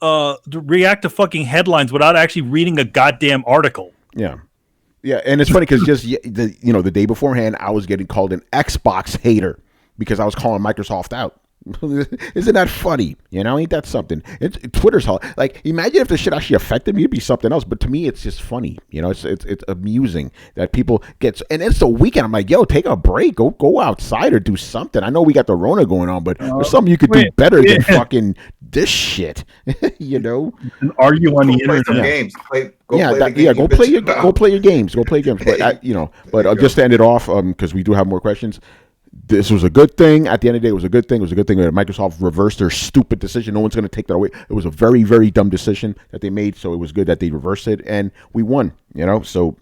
headlines without actually reading a goddamn article. Yeah. Yeah, and it's funny because just the day beforehand, I was getting called an Xbox hater because I was calling Microsoft out. Isn't that funny? Ain't that something? Twitter's like, imagine if this shit actually affected me, it'd be something else. But to me, it's just funny. It's amusing that people get, and it's the weekend. I'm like, yo, take a break, go outside or do something. I know we got the Rona going on, but there's something you could do better than fucking this shit. And argue on the internet. Games. Go play your games. But just to end it off, because we do have more questions. This was a good thing. At the end of the day, it was a good thing. It was a good thing that Microsoft reversed their stupid decision. No one's going to take that away. It was a very, very dumb decision that they made, so it was good that they reversed it, and we won, So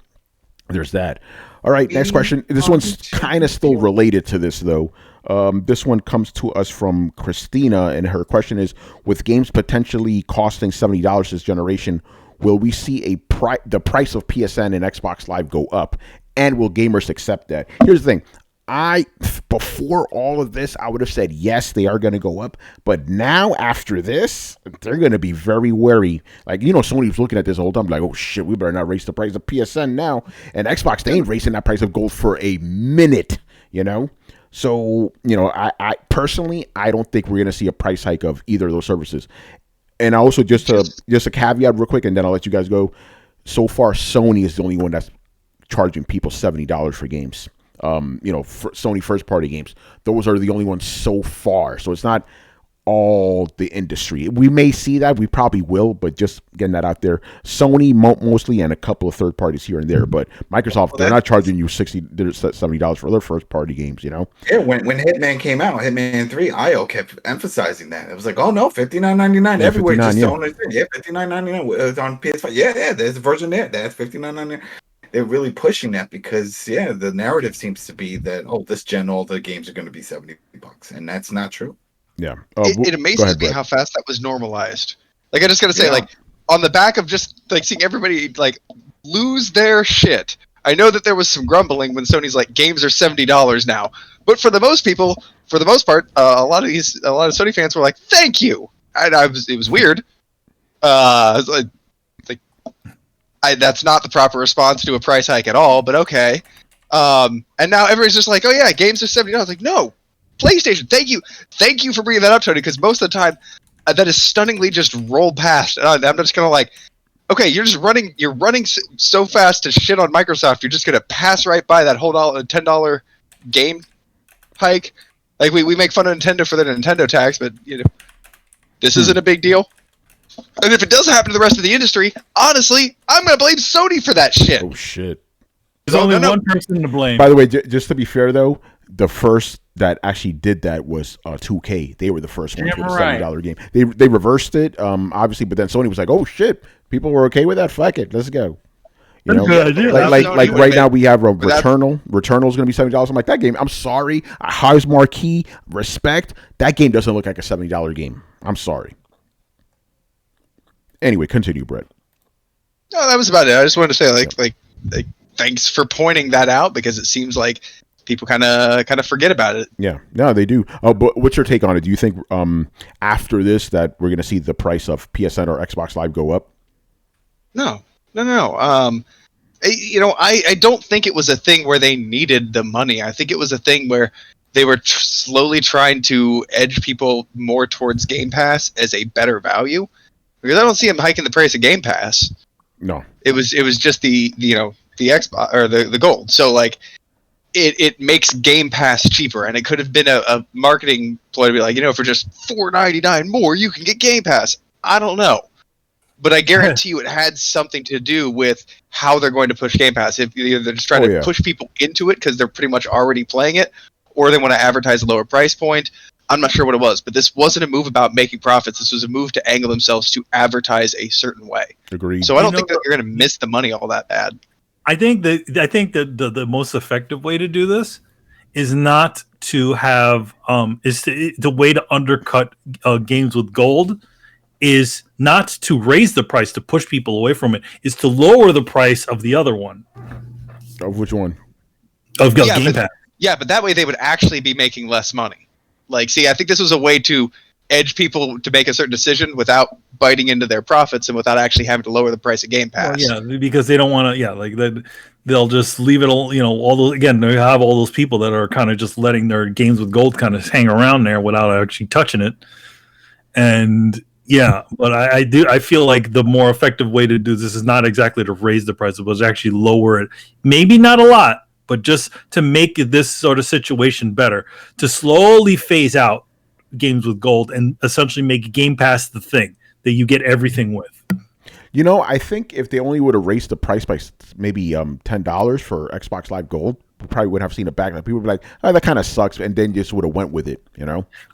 there's that. All right, next question. This one's kind of still related to this, though. This one comes to us from Christina, and her question is, with games potentially costing $70 this generation, will we see the price of PSN and Xbox Live go up, and will gamers accept that? Here's the thing. Before all of this, I would have said yes, they are going to go up. But now, after this, they're going to be very wary. Like, Sony was looking at this whole time, like, oh shit, we better not raise the price of PSN now. And Xbox, they ain't raising that price of gold for a minute, So, I personally, I don't think we're going to see a price hike of either of those services. And also, just a caveat real quick, and then I'll let you guys go. So far, Sony is the only one that's charging people $70 for games. For Sony first party games. Those are the only ones so far. So it's not all the industry. We may see that. We probably will, but just getting that out there. Sony mostly, and a couple of third parties here and there. But Microsoft, they're not charging you $70 for their first party games, Yeah, when Hitman came out, Hitman 3, IO kept emphasizing that. It was like, oh no, $59.99 everywhere. Just $59.99 it's on PS5. Yeah, there's a version there. That's $59.99. They're really pushing that because, the narrative seems to be that, this gen, all the games are going to be $70, and that's not true. Yeah. It amazes me how fast that was normalized. Like, I just got to say, on the back of just, seeing everybody, lose their shit. I know that there was some grumbling when Sony's like, games are $70 now. But for the most part, a lot of Sony fans were like, thank you. And it was weird. That's not the proper response to a price hike at all, but okay. And now everybody's just like, oh yeah, games are $70. I was like, no, PlayStation, thank you for bringing that up, Tony, because most of the time that is stunningly just rolled past. And I'm just kind of like, okay, you're running so fast to shit on Microsoft, you're just gonna pass right by that whole $10 game hike. Like we make fun of Nintendo for their Nintendo tax, but this isn't a big deal. And if it does happen to the rest of the industry, honestly, I'm going to blame Sony for that shit. Oh, shit. There's only one person to blame. By the way, just to be fair, though, the first that actually did that was 2K. They were the first one with a $70 game. They reversed it, obviously, but then Sony was like, oh, shit, people were okay with that? Fuck it, let's go. Like right now we have a Returnal. Returnal's going to be $70. I'm like, that game, I'm sorry. Highest marquee, respect. That game doesn't look like a $70 game. I'm sorry. Anyway, continue, Brett. No, that was about it. I just wanted to say, like, thanks for pointing that out, because it seems like people kind of forget about it. Yeah, no, they do. But what's your take on it? Do you think after this that we're going to see the price of PSN or Xbox Live go up? No. I don't think it was a thing where they needed the money. I think it was a thing where they were slowly trying to edge people more towards Game Pass as a better value. Because I don't see them hiking the price of Game Pass. No, it was just the Xbox or the Gold. So like, it makes Game Pass cheaper, and it could have been a marketing ploy to be like, for just $4.99 more, you can get Game Pass. I don't know. But I guarantee you it had something to do with how they're going to push Game Pass. If either they're just trying to push people into it because they're pretty much already playing it, or they want to advertise a lower price point. I'm not sure what it was, but this wasn't a move about making profits. This was a move to angle themselves to advertise a certain way. Agreed. So I don't think that you're going to miss the money all that bad. I think that the most effective way to do this is not to have the way to undercut games with gold is not to raise the price to push people away from it, is to lower the price of the other one. Of which one? Of Game Pass. Yeah, but that way they would actually be making less money. Like, see, I think this was a way to edge people to make a certain decision without biting into their profits and without actually having to lower the price of Game Pass. Well, yeah, because they don't want to. Yeah, like they'll just leave it all. All those, again, they have all those people that are kind of just letting their games with gold kind of hang around there without actually touching it. And yeah, but I feel like the more effective way to do this is not exactly to raise the price, but actually lower it. Maybe not a lot, but just to make this sort of situation better, to slowly phase out games with gold and essentially make Game Pass the thing that you get everything with. I think if they only would have raised the price by maybe $10 for Xbox Live Gold, we probably wouldn't have seen it back. Like, people would be like, "Oh, that kind of sucks," and then just would have went with it.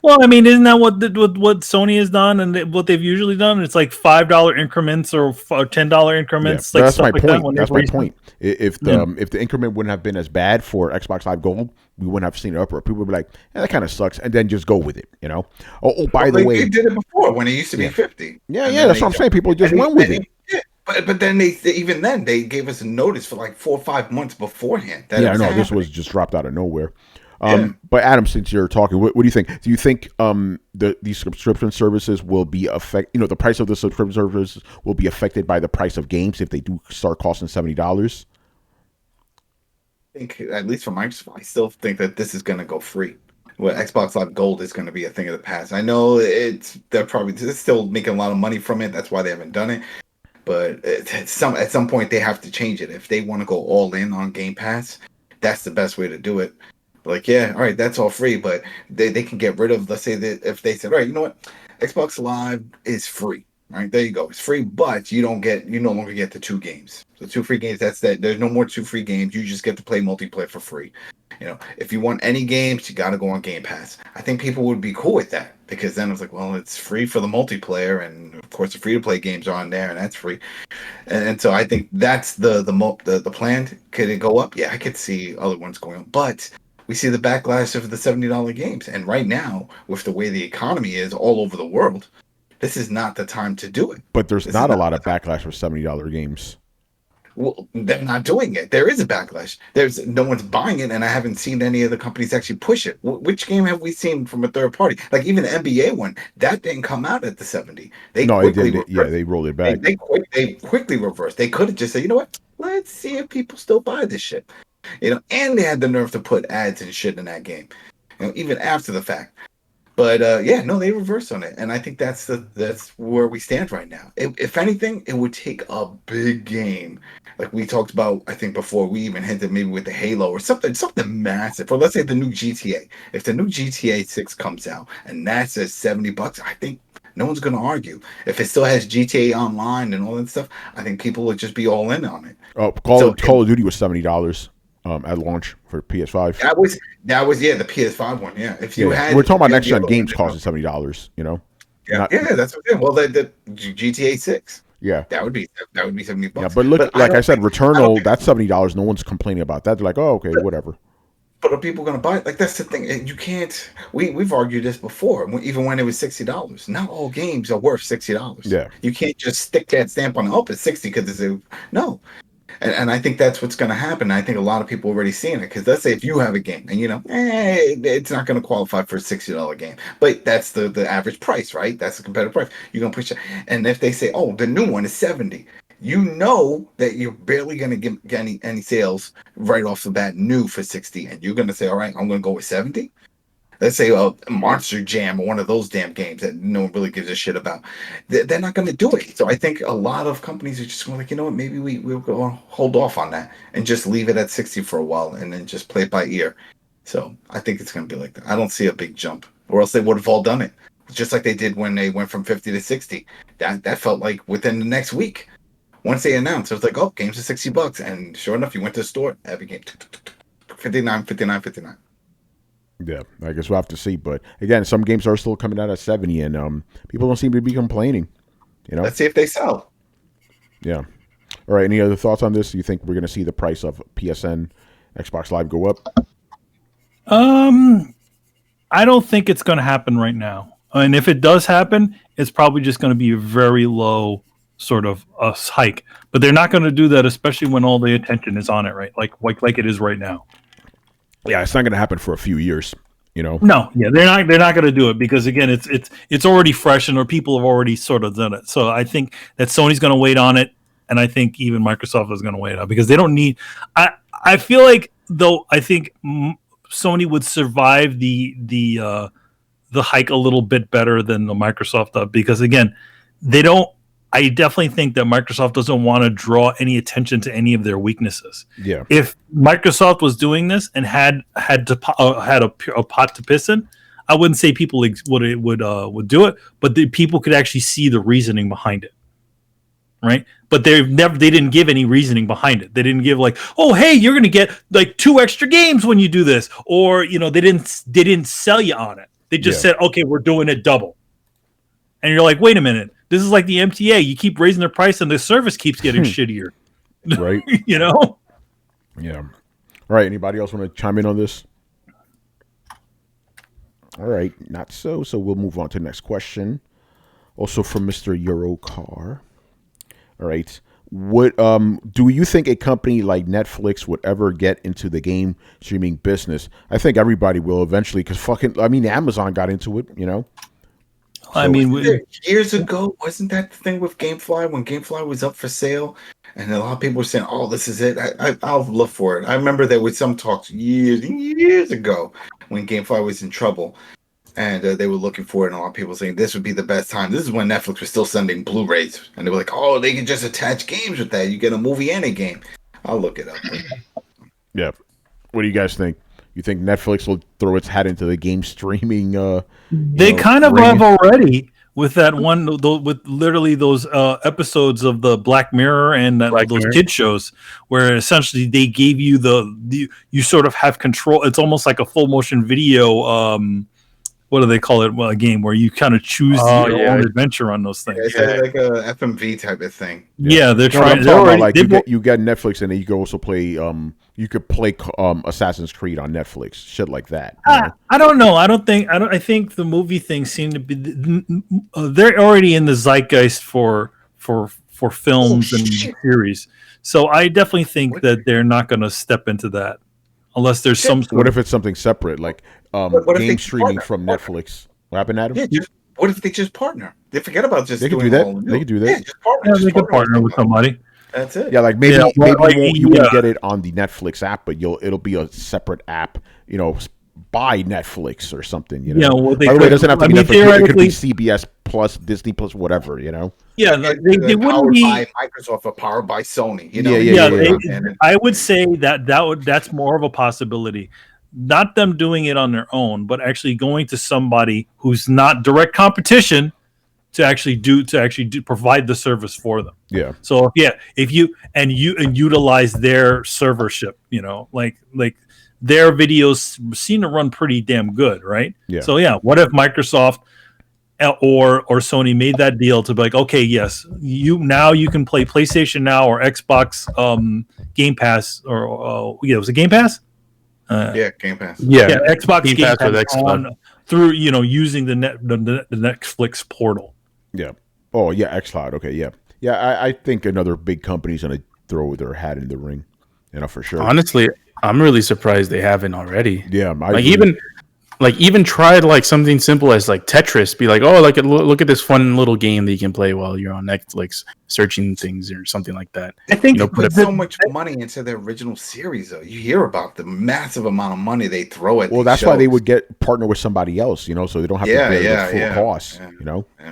Well, I mean, isn't that what Sony has done and what they've usually done? It's like $5 increments or $10 increments. Yeah, like that's my like point. That's my point. If the increment wouldn't have been as bad for Xbox Live Gold, we wouldn't have seen it upward. People would be like, "That kind of sucks," and then just go with it. By the way, they did it before when it used to be 50. Yeah, that's what I'm saying. People just went with it. But then they gave us a notice for like 4 or 5 months beforehand. I know this was just dropped out of nowhere. But Adam, since you're talking, what do you think? Do you think these subscription services will be the price of the subscription services will be affected by the price of games if they do start costing $70? I think, at least for Microsoft, I still think that this is going to go free. Well, Xbox Live Gold is going to be a thing of the past. I know they're still making a lot of money from it. That's why they haven't done it. But at some point they have to change it. If they want to go all in on Game Pass, that's the best way to do it. Like, yeah, all right, that's all free, but they can get rid of, let's say that if they said, all right, you know what, Xbox Live is free. Right, there you go. It's free, but you no longer get the 2 games. The 2 free games, that's that. There's no more 2 free games. You just get to play multiplayer for free. If you want any games, you got to go on Game Pass. I think people would be cool with that, because then it's like, well, it's free for the multiplayer, and of course the free-to-play games are on there, and that's free. And so I think that's the plan. Could it go up? Yeah, I could see other ones going up, but we see the backlash of the $70 games, and right now, with the way the economy is all over the world, this is not the time to do it. But there's not a lot of backlash for $70 games. Well, they're not doing it. There is a backlash. There's no one's buying it, and I haven't seen any of the companies actually push it. Which game have we seen from a third party? Like even the NBA one, that didn't come out at the 70. It did. Yeah, they rolled it back. They quickly reversed. They could have just said, you know what? Let's see if people still buy this shit. And they had the nerve to put ads and shit in that game, even after the fact. But they reversed on it, and I think that's where we stand right now. If anything, it would take a big game, like we talked about. I think before we even hinted maybe with the Halo or something massive, or let's say the new GTA. If the new GTA 6 comes out and that's at $70, I think no one's going to argue. If it still has GTA Online and all that stuff, I think people would just be all in on it. Call of Duty was $70. At launch for PS5. That was the PS5 one. Yeah, if you had, we're talking about next gen games costing $70. That's okay. Well, the GTA 6. Yeah, that would be $70. Yeah, but look, like I said, Returnal, that's $70. No one's complaining about that. They're like, oh, okay, whatever. But are people going to buy it? Like, that's the thing. You can't. We've argued this before, even when it was $60. Not all games are worth $60. Yeah, you can't just stick that stamp on. Oh, it's $60 because no. And I think that's what's going to happen. I think a lot of people already seeing it because let's say if you have a game and it's not going to qualify for a $60 game, but that's the average price, right? That's the competitive price. You're going to push it. And if they say, oh, the new one is 70, you know that you're barely going to get any sales right off the bat new for 60, and you're going to say, all right, I'm going to go with 70. Let's say Monster Jam or one of those damn games that no one really gives a shit about. They're not going to do it. So I think a lot of companies are just going like, you know what, maybe we'll go hold off on that and just leave it at 60 for a while and then just play it by ear. So I think it's going to be like that. I don't see a big jump, or else they would have all done it. Just like they did when they went from 50 to 60. That felt like within the next week. Once they announced, it was like, oh, games are $60. And sure enough, you went to the store, every game, 59, 59, 59. Yeah, I guess we'll have to see. But again, some games are still coming out at 70, and people don't seem to be complaining. Let's see if they sell. Yeah. All right. Any other thoughts on this? Do you think we're going to see the price of PSN, Xbox Live go up? I don't think it's going to happen right now. And if it does happen, it's probably just going to be a very low sort of a hike. But they're not going to do that, especially when all the attention is on it, right? Like it is right now. Yeah, it's not going to happen for a few years, No, yeah, they're not going to do it because again, it's already fresh and or people have already sort of done it. So I think that Sony's going to wait on it, and I think even Microsoft is going to wait on it because they don't need. I feel like though I think Sony would survive the hike a little bit better than the Microsoft does because again, they don't. I definitely think that Microsoft doesn't want to draw any attention to any of their weaknesses. Yeah. If Microsoft was doing this and had a pot to piss in, I wouldn't say people would do it, but the people could actually see the reasoning behind it, right? But they didn't give any reasoning behind it. They didn't give like, oh, hey, you're going to get like 2 extra games when you do this, or they didn't sell you on it. They just said, okay, we're doing it double, and you're like, wait a minute. This is like the MTA. You keep raising their price, and the service keeps getting shittier. Right? Yeah. All right. Anybody else want to chime in on this? All right. Not so. So we'll move on to the next question. Also from Mr. Eurocar. All right. What do you think a company like Netflix would ever get into the game streaming business? I think everybody will eventually, because Amazon got into it. Years ago, wasn't that the thing with GameFly when GameFly was up for sale, and a lot of people were saying, "Oh, this is it." I'll look for it. I remember there was some talks years ago when GameFly was in trouble, and they were looking for it, and a lot of people saying this would be the best time. This is when Netflix was still sending Blu-rays, and they were like, "Oh, they can just attach games with that. You get a movie and a game." I'll look it up. Yeah. What do you guys think? You think Netflix will throw its hat into the game streaming? They kind of have already with that one, with literally those episodes of the Black Mirror and those kid shows, where essentially they gave you you sort of have control. It's almost like a full motion video. What do they call it? Well, a game where you kind of choose your own adventure on those things. It's like a FMV type of thing. Yeah, they're trying. You get Netflix, and then you can also play. You could play Assassin's Creed on Netflix, shit like that. I don't know. I think the movie things seem to be. They're already in the zeitgeist for films and series. So I definitely think that they're not going to step into that unless there's some. What if it's something separate, like game streaming from Netflix? What happened, Adam? Yeah, what if they just partner? They forget about just. They can do that. They can do that. Yeah, just partner. They can partner with somebody. That's it. Yeah, like maybe you won't get it on the Netflix app, but it'll be a separate app, by Netflix or something. Yeah, well, by the way, it doesn't have to be Netflix. It could be CBS Plus, Disney Plus, whatever. Yeah, they wouldn't be by Microsoft or powered by Sony. I would say that's more of a possibility. Not them doing it on their own, but actually going to somebody who's not direct competition to actually provide the service for them. Yeah. So if you utilize their servership, like their videos seem to run pretty damn good, right? Yeah. So what if Microsoft or Sony made that deal to be like, okay, yes, you can play PlayStation Now or Xbox Game Pass or was it Game Pass? Game Pass. Yeah, Xbox Game Pass with Xbox through using the Netflix portal. Yeah. Oh yeah, xCloud. Okay. Yeah. Yeah. I think another big company's gonna throw their hat in the ring. For sure. Honestly, I'm really surprised they haven't already. Yeah, even tried like something simple as like Tetris. Be like, oh, like look at this fun little game that you can play while you're on Netflix searching things or something like that. I think they put so much money into the original series, though. You hear about the massive amount of money they throw at. Well, that's why they would partner with somebody else, so they don't have to bear the full cost.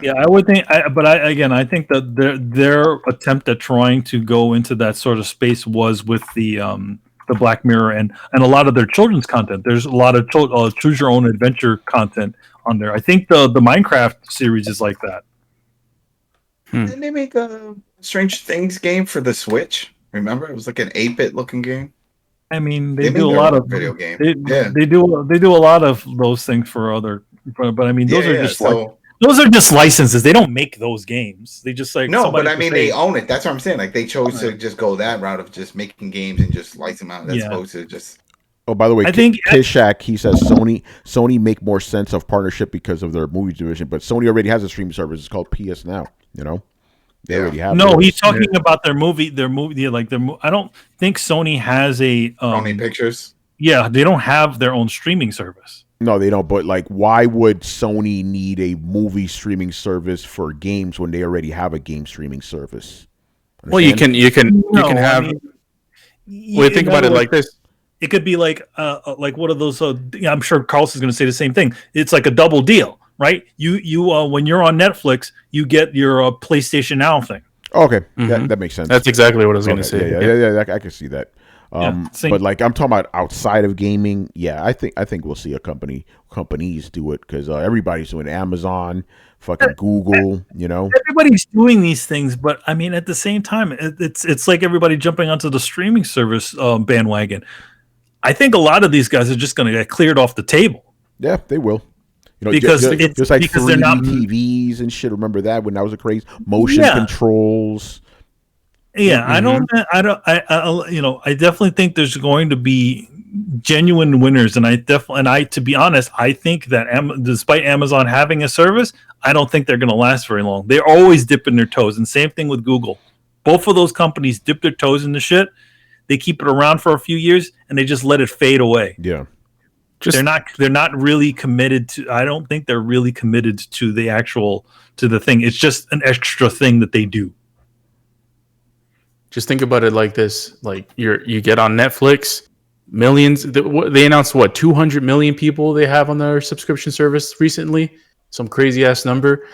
Yeah, I would think, I think that their attempt at trying to go into that sort of space was with the Black Mirror and a lot of their children's content. There's a lot of choose your own adventure content on there. I think the Minecraft series is like that. Didn't they make a Strange Things game for the Switch? Remember, it was like an 8-bit looking game. I mean, they do a lot of video games. They do a lot of those things for other, but I mean, those are just those are just licenses. They don't make those games. They just but I mean, they own it. That's what I'm saying. Like they chose to just go that route of just making games and just license them out. As opposed to just. Oh, by the way, I think Kishak, he says Sony make more sense of partnership because of their movie division, but Sony already has a streaming service. It's called PS Now. They already have. No, he's talking about their movie. I don't think Sony has a Sony Pictures. Yeah, they don't have their own streaming service. No, they don't. But why would Sony need a movie streaming service for games when they already have a game streaming service? Understand? Well, you can have. Think about it like this. It could be like what are those? I'm sure Carlson's going to say the same thing. It's like a double deal, right? You when you're on Netflix, you get your PlayStation Now thing. Okay, that makes sense. That's exactly what I was going to say. Yeah, I can see that. But I'm talking about outside of gaming. Yeah, I think we'll see companies do it because everybody's doing Amazon, fucking Google. Everybody's doing these things, but I mean, at the same time, it's like everybody jumping onto the streaming service bandwagon. I think a lot of these guys are just going to get cleared off the table. Yeah, they will. Because there's like 3D TVs and shit. Remember that when that was a craze? Motion controls. Yeah, I definitely think there's going to be genuine winners, and to be honest, I think that despite Amazon having a service, I don't think they're going to last very long. They're always dipping their toes, and same thing with Google. Both of those companies dip their toes in the shit. They keep it around for a few years, and they just let it fade away. Yeah, they're not really committed to. I don't think they're really committed to the thing. It's just an extra thing that they do. Just think about it like this: like you get on Netflix, millions. They announced 200 million people they have on their subscription service recently. Some crazy ass number.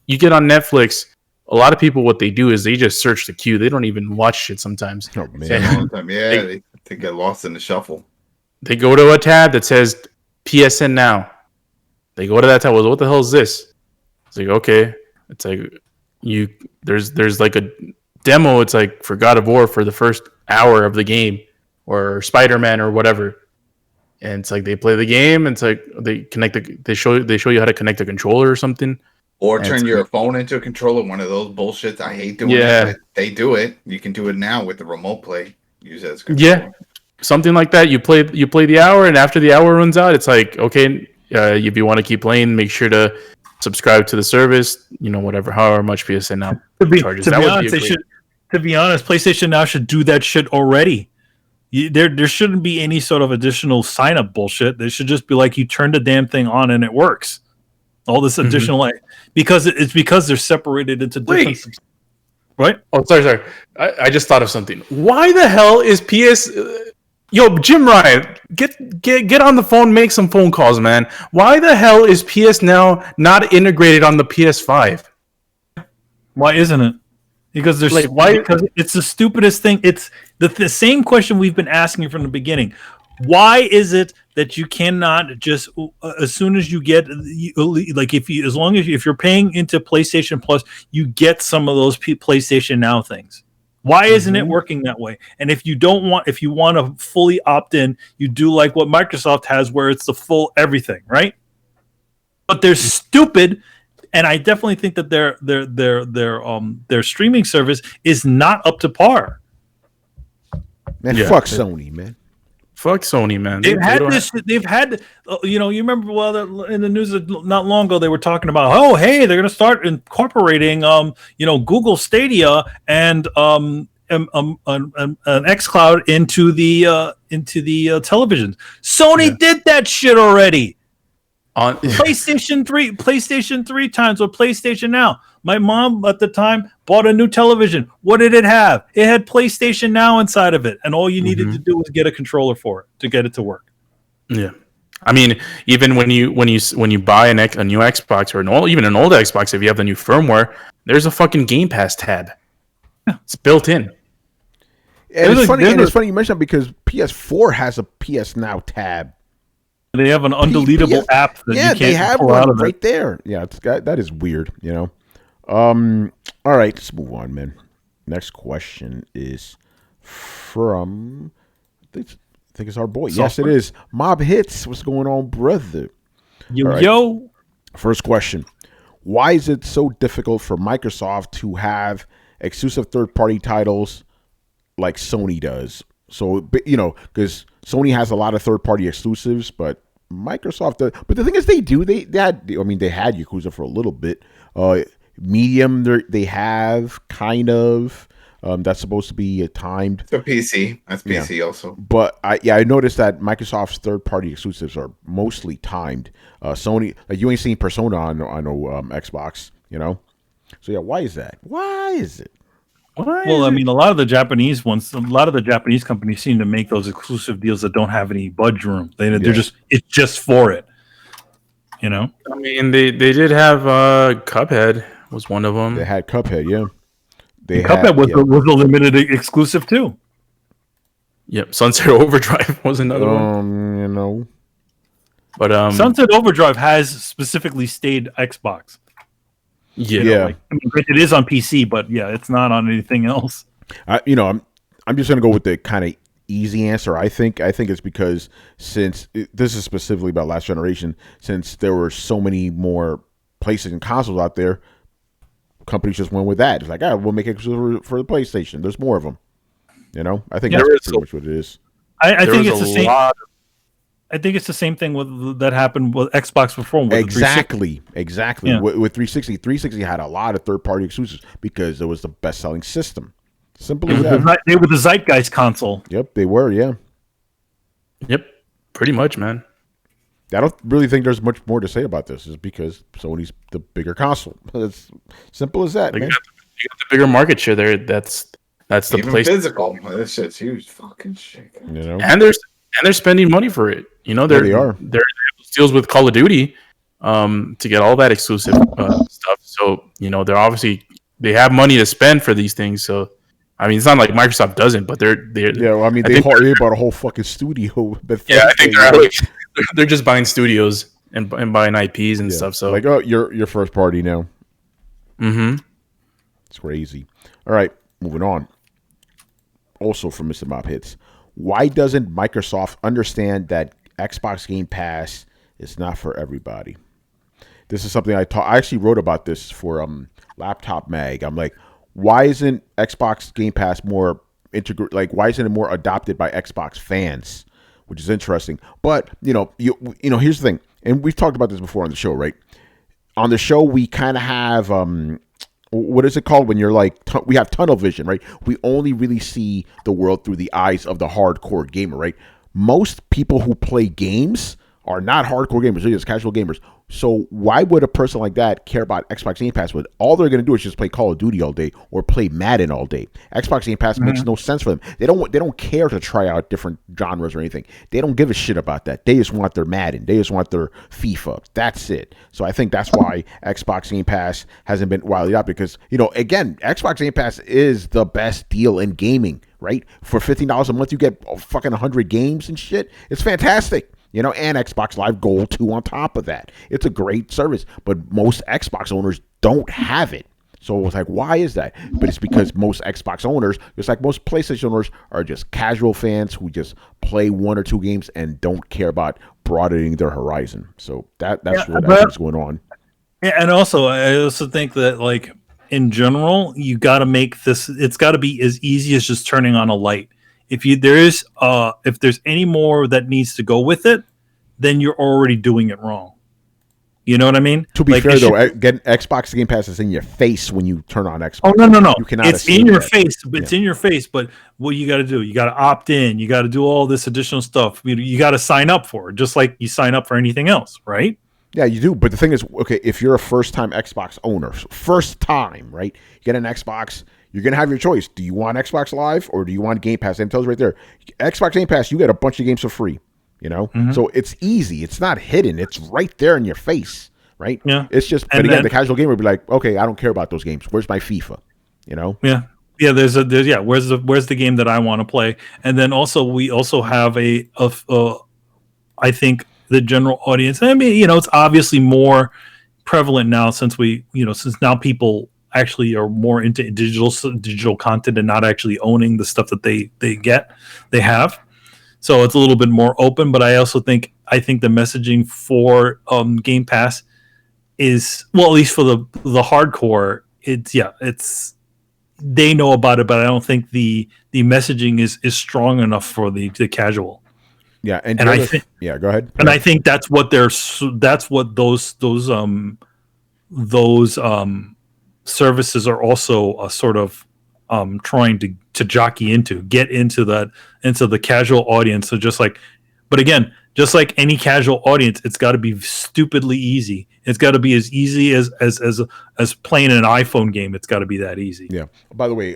You get on Netflix. A lot of people, what they do is they just search the queue. They don't even watch shit sometimes. Oh man, they get lost in the shuffle. They go to a tab that says PSN Now. They go to that tab. Well, what the hell is this? It's like okay. It's like there's like a demo. It's like for God of War for the first hour of the game, or Spider-Man or whatever. And it's like they play the game. And it's like they show you how to connect a controller or something. Or turn your phone into a controller. One of those bullshits. I hate doing it. But they do it. You can do it now with the remote play. Use it as a controller. Yeah, something like that. You play the hour, and after the hour runs out, it's like okay. If you want to keep playing, make sure to subscribe to the service. However much PSN Now charges. To be honest, PlayStation Now should do that shit already. There shouldn't be any sort of additional sign up bullshit. There should just be like you turn the damn thing on and it works. All this additional because they're separated into different. Right? Oh, sorry. I just thought of something. Why the hell is Yo, Jim Ryan, get on the phone, make some phone calls, man. Why the hell is PS Now not integrated on the PS5? Why isn't it? Because there's because it's the stupidest thing. It's the same question we've been asking from the beginning. Why is it that you cannot just as soon as you get if you're paying into PlayStation Plus, you get some of those PlayStation Now things? Why isn't it working that way? And if you want to fully opt in, you do like what Microsoft has, where it's the full everything, right? But they're stupid, and I definitely think that their streaming service is not up to par. Man, fuck Sony, man. Fuck Sony, man. They've had you remember in the news not long ago they were talking about they're going to start incorporating Google Stadia and an xCloud into the televisions. Sony did that shit already. On PlayStation 3 times with PlayStation Now. My mom at the time bought a new television. What did it have? It had PlayStation Now inside of it, and all you needed to do was get a controller for it to get it to work. Yeah, I mean, even when you buy a new Xbox or even an old Xbox, if you have the new firmware, there's a fucking Game Pass tab. It's built in. And it's funny you mentioned that because PS4 has a PS Now tab. They have an undeletable app that you can't they have pull one out of right there. Yeah, that is weird, you know. All right, let's move on, man. Next question is from I think it's our boy. Software. Yes, it is. Mob Hits. What's going on, brother? Yo. First question. Why is it so difficult for Microsoft to have exclusive third-party titles like Sony does? So, you know, because Sony has a lot of third-party exclusives, but Microsoft does. But the thing is, they had Yakuza for a little bit. Medium, they have kind of. That's supposed to be timed. For PC. That's PC also. But I noticed that Microsoft's third-party exclusives are mostly timed. Sony, like you ain't seen Persona on Xbox, you know? So yeah, why is that? Why is it? Well, I mean, a lot of the Japanese companies seem to make those exclusive deals that don't have any budge room. They're it's just for it, you know. I mean, they did have Cuphead was one of them. They had Cuphead, yeah. Cuphead was a limited exclusive too. Yep, Sunset Overdrive was another one. You know, but Sunset Overdrive has specifically stayed Xbox. Yeah. I mean, it is on PC, but yeah, it's not on anything else. I'm just gonna go with the kind of easy answer. I think it's because this is specifically about last generation, since there were so many more PlayStation consoles out there, companies just went with that. It's like, we'll make it for the PlayStation. There's more of them. You know, I think that's pretty much what it is. I think it's the same. I think it's the same thing that happened with Xbox before. Exactly. Yeah. With 360, 360 had a lot of third-party exclusives because it was the best-selling system. Simple as that. They were the Zeitgeist console. Yep, they were. Yeah. Yep, pretty much, man. I don't really think there's much more to say about this. Is because Sony's the bigger console. It's simple as that. Man. You got the bigger market share there. That's the Even place. Physical. This shit's huge. Fucking shit. You know, and they're spending money for it. You know, they are. They're deals with Call of Duty to get all that exclusive stuff. So you know, they have money to spend for these things. So I mean, it's not like Microsoft doesn't, but they're Well, I mean, they bought a whole fucking studio. I think they're just buying studios and buying IPs and stuff. So like, your first party now. Mm-hmm. It's crazy. All right, moving on. Also from Mr. Mob Hits, why doesn't Microsoft understand that Xbox Game Pass is not for everybody? This is something I actually wrote about this for Laptop Mag. I'm like, why isn't Xbox Game Pass more why isn't it more adopted by Xbox fans? Which is interesting. But you know, here's the thing, and we've talked about this before on the show, right? On the show, we kind of have what is it called when you're like we have tunnel vision, right? We only really see the world through the eyes of the hardcore gamer, right? Most people who play games are not hardcore gamers; they're just casual gamers. So why would a person like that care about Xbox Game Pass? When all they're going to do is just play Call of Duty all day or play Madden all day. Xbox Game Pass makes no sense for them. They don't care to try out different genres or anything. They don't give a shit about that. They just want their Madden. They just want their FIFA. That's it. So I think that's why Xbox Game Pass hasn't been widely adopted because, you know, again, Xbox Game Pass is the best deal in gaming, right? For $15 a month, you get fucking 100 games and shit. It's fantastic. You know, and Xbox Live Gold 2 on top of that. It's a great service, but most Xbox owners don't have it. So it was like, why is that? But it's because most Xbox owners, just like most PlayStation owners, are just casual fans who just play one or two games and don't care about broadening their horizon. So that's what's going on. Yeah, and also I also think that like in general, you got to make this. It's got to be as easy as just turning on a light. If there's any more that needs to go with it, then you're already doing it wrong. You know what I mean? To be Like, fair, though, getting Xbox Game Pass is in your face when you turn on Xbox. Oh no! You cannot. It's in your that. face. But It's in your face. But what you got to do? You got to opt in. You got to do all this additional stuff. You got to sign up for it, just like you sign up for anything else, right? Yeah, you do. But the thing is, okay, if you're a first-time Xbox owner, first time, right? You get an Xbox. You're gonna have your choice. Do you want Xbox Live or do you want Game Pass? And it tells you right there, Xbox Game Pass. You get a bunch of games for free. You know, so it's easy. It's not hidden. It's right there in your face. Right? Yeah. It's just, but again, the casual gamer would be like, okay, I don't care about those games. Where's my FIFA? You know? Yeah. Yeah. There's where's the game that I want to play? And then we also have I think the general audience. I mean, it's obviously more prevalent now since now people actually are more into digital content and not actually owning the stuff that they have. So it's a little bit more open. But I also think the messaging for Game Pass is, well, at least for the hardcore, it's they know about it, but I don't think the messaging is strong enough for the casual. Yeah, and I think go ahead. And I think that's what those services are also sort of trying to jockey get into the casual audience. So just like any casual audience, it's got to be stupidly easy. It's got to be as easy as playing an iPhone game. It's got to be that easy. Yeah. By the way,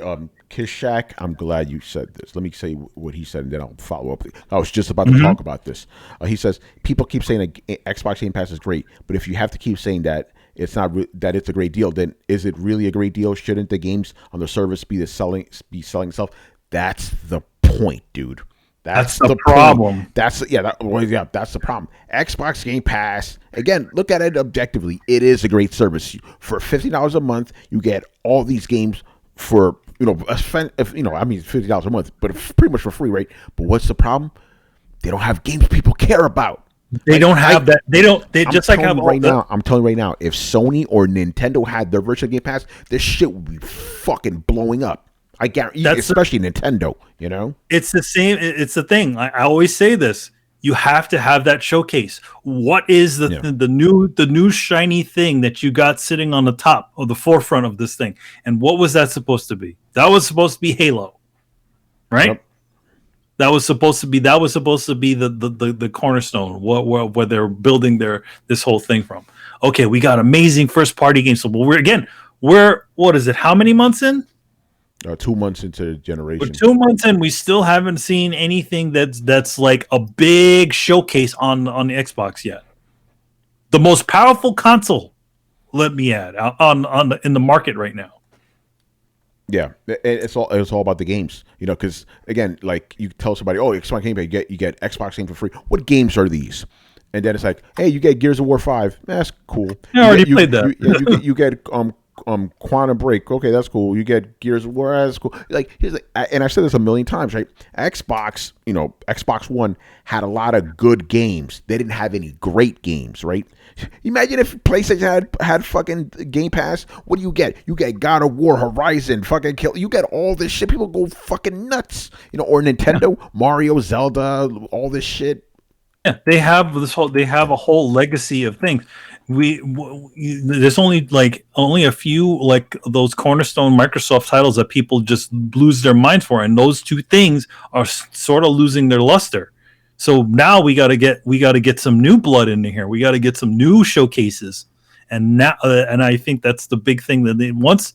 Kishak, I'm glad you said this. Let me say what he said, and then I'll follow up. I was just about to talk about this. He says people keep saying that Xbox Game Pass is great, but if you have to keep saying that it's not that it's a great deal, then is it really a great deal? Shouldn't the games on the service be selling itself? That's the point, dude. That's the problem. That's the problem. Xbox Game Pass, again, look at it objectively. It is a great service. For $50 a month, you get all these games for $50 a month, but pretty much for free, right? But what's the problem? They don't have games people care about. They don't have that. They don't. They just like have right now. I'm telling you right now, if Sony or Nintendo had their virtual Game Pass, this shit would be fucking blowing up. I guarantee, especially Nintendo. You know, it's the same. It's the thing. I always say this. You have to have that showcase. What is the new shiny thing that you got sitting on the top or the forefront of this thing? And what was that supposed to be? That was supposed to be Halo, right? Yep. That was supposed to be the cornerstone. Where they're building this whole thing from. Okay, we got amazing first party games. So we're what is it? How many months in? 2 months into generation. We're 2 months in. We still haven't seen anything that's like a big showcase on the Xbox yet. The most powerful console, let me add, in the market right now. Yeah, it's all about the games, because again, like you tell somebody, oh, Xbox Game Pass, you get Xbox game for free. What games are these? And then it's like, hey, you get Gears of War 5. That's cool. I already played that. You get Quantum Break. Okay, that's cool. You get Gears of War. That's cool. And I've said this a million times, right? Xbox, Xbox One had a lot of good games. They didn't have any great games, right? Imagine if PlayStation had fucking Game Pass. What do you get? You get God of War, Horizon, fucking Kill. You get all this shit. People go fucking nuts, or Nintendo, Mario, Zelda, all this shit. Yeah, they have a whole legacy of things. There's only a few like those cornerstone Microsoft titles that people just lose their minds for, and those two things are sort of losing their luster. So now we got to get some new blood in here. We got to get some new showcases, and I think that's the big thing that once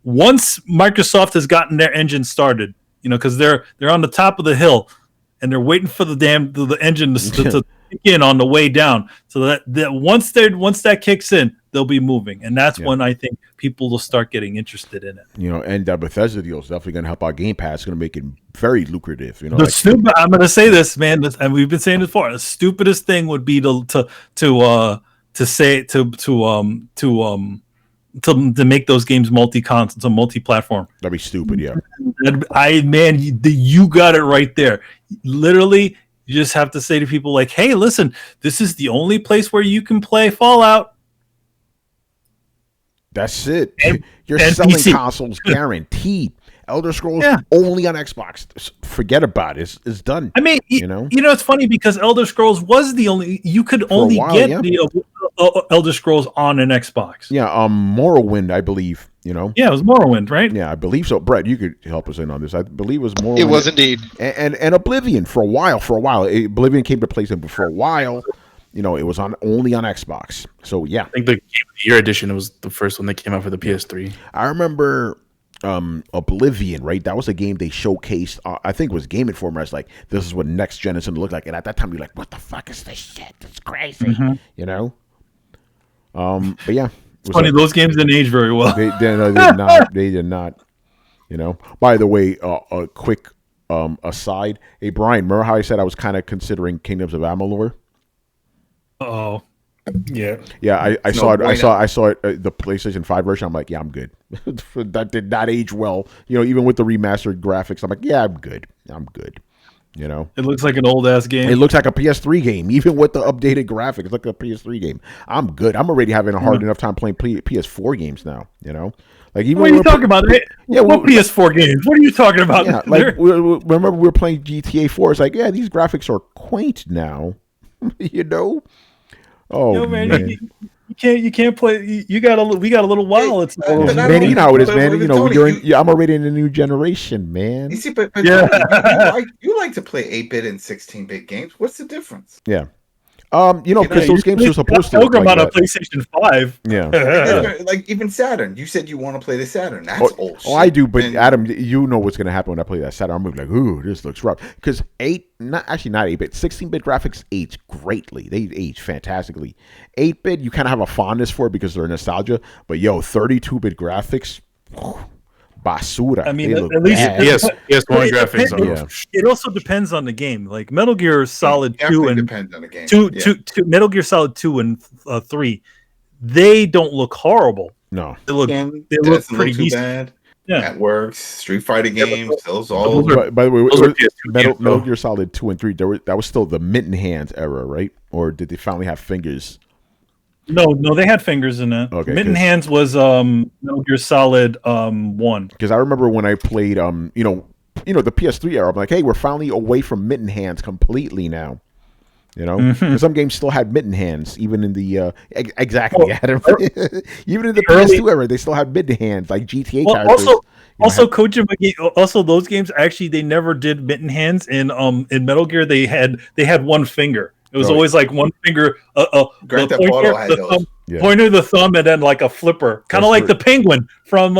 Microsoft has gotten their engine started, because they're on the top of the hill, and they're waiting for the engine to kick in on the way down, so that once that kicks in, they'll be moving, and that's when I think people will start getting interested in it. And Bethesda deal is definitely going to help out Game Pass. It's going to make it very lucrative. I'm going to say this, man, and we've been saying this before. The stupidest thing would be to make those games multi-console, multi-platform. That'd be stupid, yeah. You got it right there. Literally, you just have to say to people like, "Hey, listen, this is the only place where you can play Fallout." That's it. You're selling PC consoles guaranteed. Elder Scrolls only on Xbox. Forget about it. It's done. I mean, it's funny because Elder Scrolls was the only you could only get Elder Scrolls on an Xbox. Yeah, Morrowind, I believe. You know. Yeah, it was Morrowind, right? Yeah, I believe so. Brett, you could help us in on this. I believe it was Morrowind. It was indeed. And Oblivion for a while. Oblivion came to PlayStation, but for a while, you know, it was only on Xbox. So yeah, I think the Game of the Year edition was the first one that came out for the PS3. I remember Oblivion, right? That was a game they showcased. I think it was Game Informer. It's like, this is what next gen is going to look like. And at that time, you're like, what the fuck is this shit? It's crazy. You know? But yeah. It's funny, those games didn't age very well. They did not. They did not. You know? By the way, a quick aside. Hey, Brian, remember how I said I was kind of considering Kingdoms of Amalur? Oh. Yeah. Yeah, I saw it. I saw it. The PlayStation 5 version. I'm like, yeah, I'm good. That did not age well. You know, even with the remastered graphics, I'm like, yeah, I'm good. You know, it looks like an old ass game. It looks like a PS3 game, even with the updated graphics. It's like a PS3 game. I'm good. I'm already having a hard enough time playing PS4 games now. You know, like even what are you talking about? Yeah, what PS4 games? What are you talking about? Yeah, like remember we were playing GTA 4. It's like, yeah, these graphics are quaint now. You know. Oh, yo, man. You can't play. We got a little while. It's man, you know how it is, man. You know, I'm already in a new generation, man. You see, but yeah. you like to play 8-bit and 16-bit games. What's the difference? Yeah. You know, because those games are supposed to look like about that. a PlayStation 5. Yeah. Like even Saturn. You said you want to play the Saturn. That's old shit. Oh, I do, but Adam, you know what's going to happen when I play that Saturn. I'm going to be like, ooh, this looks rough. Because 8-bit, 16-bit graphics age greatly. They age fantastically. 8-bit, you kind of have a fondness for it because they're nostalgia. But, 32-bit graphics, basura. I mean, at least PS1 graphics. It also depends on the game. Like Metal Gear Solid 2 and depends on the game. Metal Gear Solid 2 and 3, they don't look horrible. No, they look pretty decent. Yeah, that works. Street Fighter games, those all. By the way, Metal Gear Solid 2 and 3, that was still the mitten hands era, right? Or did they finally have fingers? No, they had fingers in it. Okay, Mitten Hands was Metal Gear Solid 1. Because I remember when I played the PS3 era, I'm like, hey, we're finally away from Mitten Hands completely now. You know, because some games still had mitten hands, even in the Adam. Even in the PS2 era, they still had mitten hands, like GTA characters. Also, those games actually they never did mitten hands in Metal Gear. They had one finger. It was always like one finger, Grand Theft Auto had those. Pointer, the thumb, and then like a flipper, kind of like the penguin from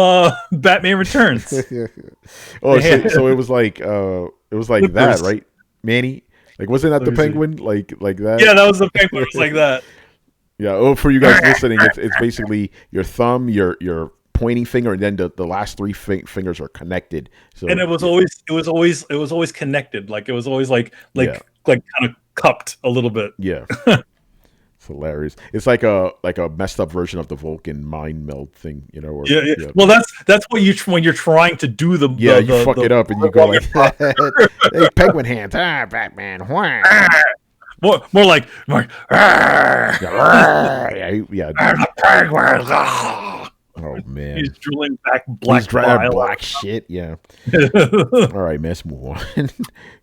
Batman Returns. So it was like flippers. That, right, Manny? Like, wasn't that the penguin? Like that? Yeah, that was the penguin. It was like that. Yeah. Oh, for you guys listening, it's basically your thumb, your pointing finger, and then the last three fingers are connected. So, and it was always connected. Like it was always like kind of cupped a little bit. Yeah. It's hilarious. It's like a messed up version of the Vulcan mind meld thing, you know? Yeah. Well, that's what when you're trying to do the you fuck it up and you go like, hey, penguin hands, Batman, more like Oh man, he's drilling back black shit. Yeah. All right, let's move on.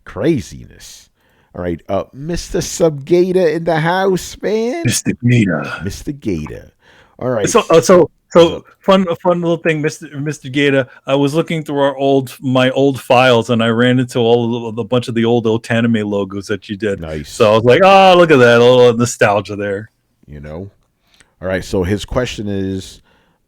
Craziness. All right, Mr. Subgator in the house, man. Mr. Gator. All right. So fun little thing, Mr. Gator. I was looking through my old files, and I ran into a bunch of the old Otanime logos that you did. Nice. So I was like, oh, look at that, a little nostalgia there. You know. All right. So his question is,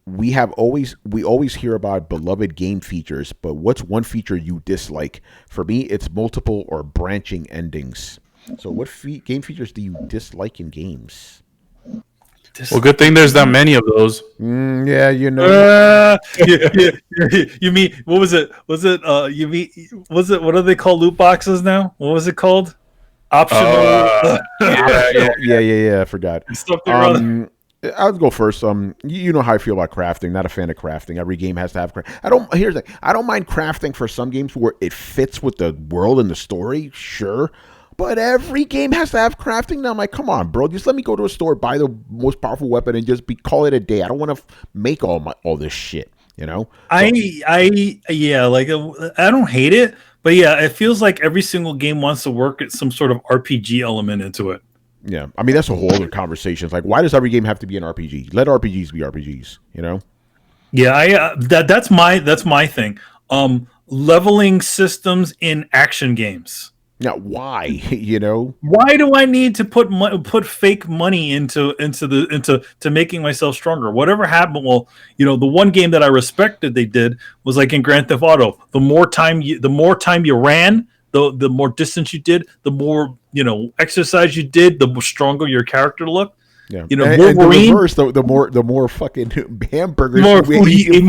we always hear about beloved game features, but what's one feature you dislike? For me, it's multiple or branching endings. So what game features do you dislike in games? Well, good thing there's that many of those. Yeah, you know. You mean, what was it? What do they call loot boxes now? What was it called? Optional. Yeah. I forgot. I'll go first. You know how I feel about crafting. Not a fan of crafting. Every game has to have craft. Here's the thing. I don't mind crafting for some games where it fits with the world and the story. Sure. But every game has to have crafting. Now I'm like, come on, bro. Just let me go to a store, buy the most powerful weapon, and just call it a day. I don't want to make all this shit. You know. I don't hate it, but yeah, it feels like every single game wants to work at some sort of RPG element into it. Yeah, I mean that's a whole other conversation. It's like, why does every game have to be an RPG? Let RPGs be RPGs. You know? Yeah, that's my thing. Leveling systems in action games. Now, why? You know? Why do I need to put fake money into making myself stronger? Whatever happened, well, you know, the one game that I respected they did was like in Grand Theft Auto. The more time you ran, the more distance you did, the more, you know, exercise you did, the more stronger your character looked. Yeah, you know, and Wolverine. And the reverse, the more fucking hamburgers, More food he ate,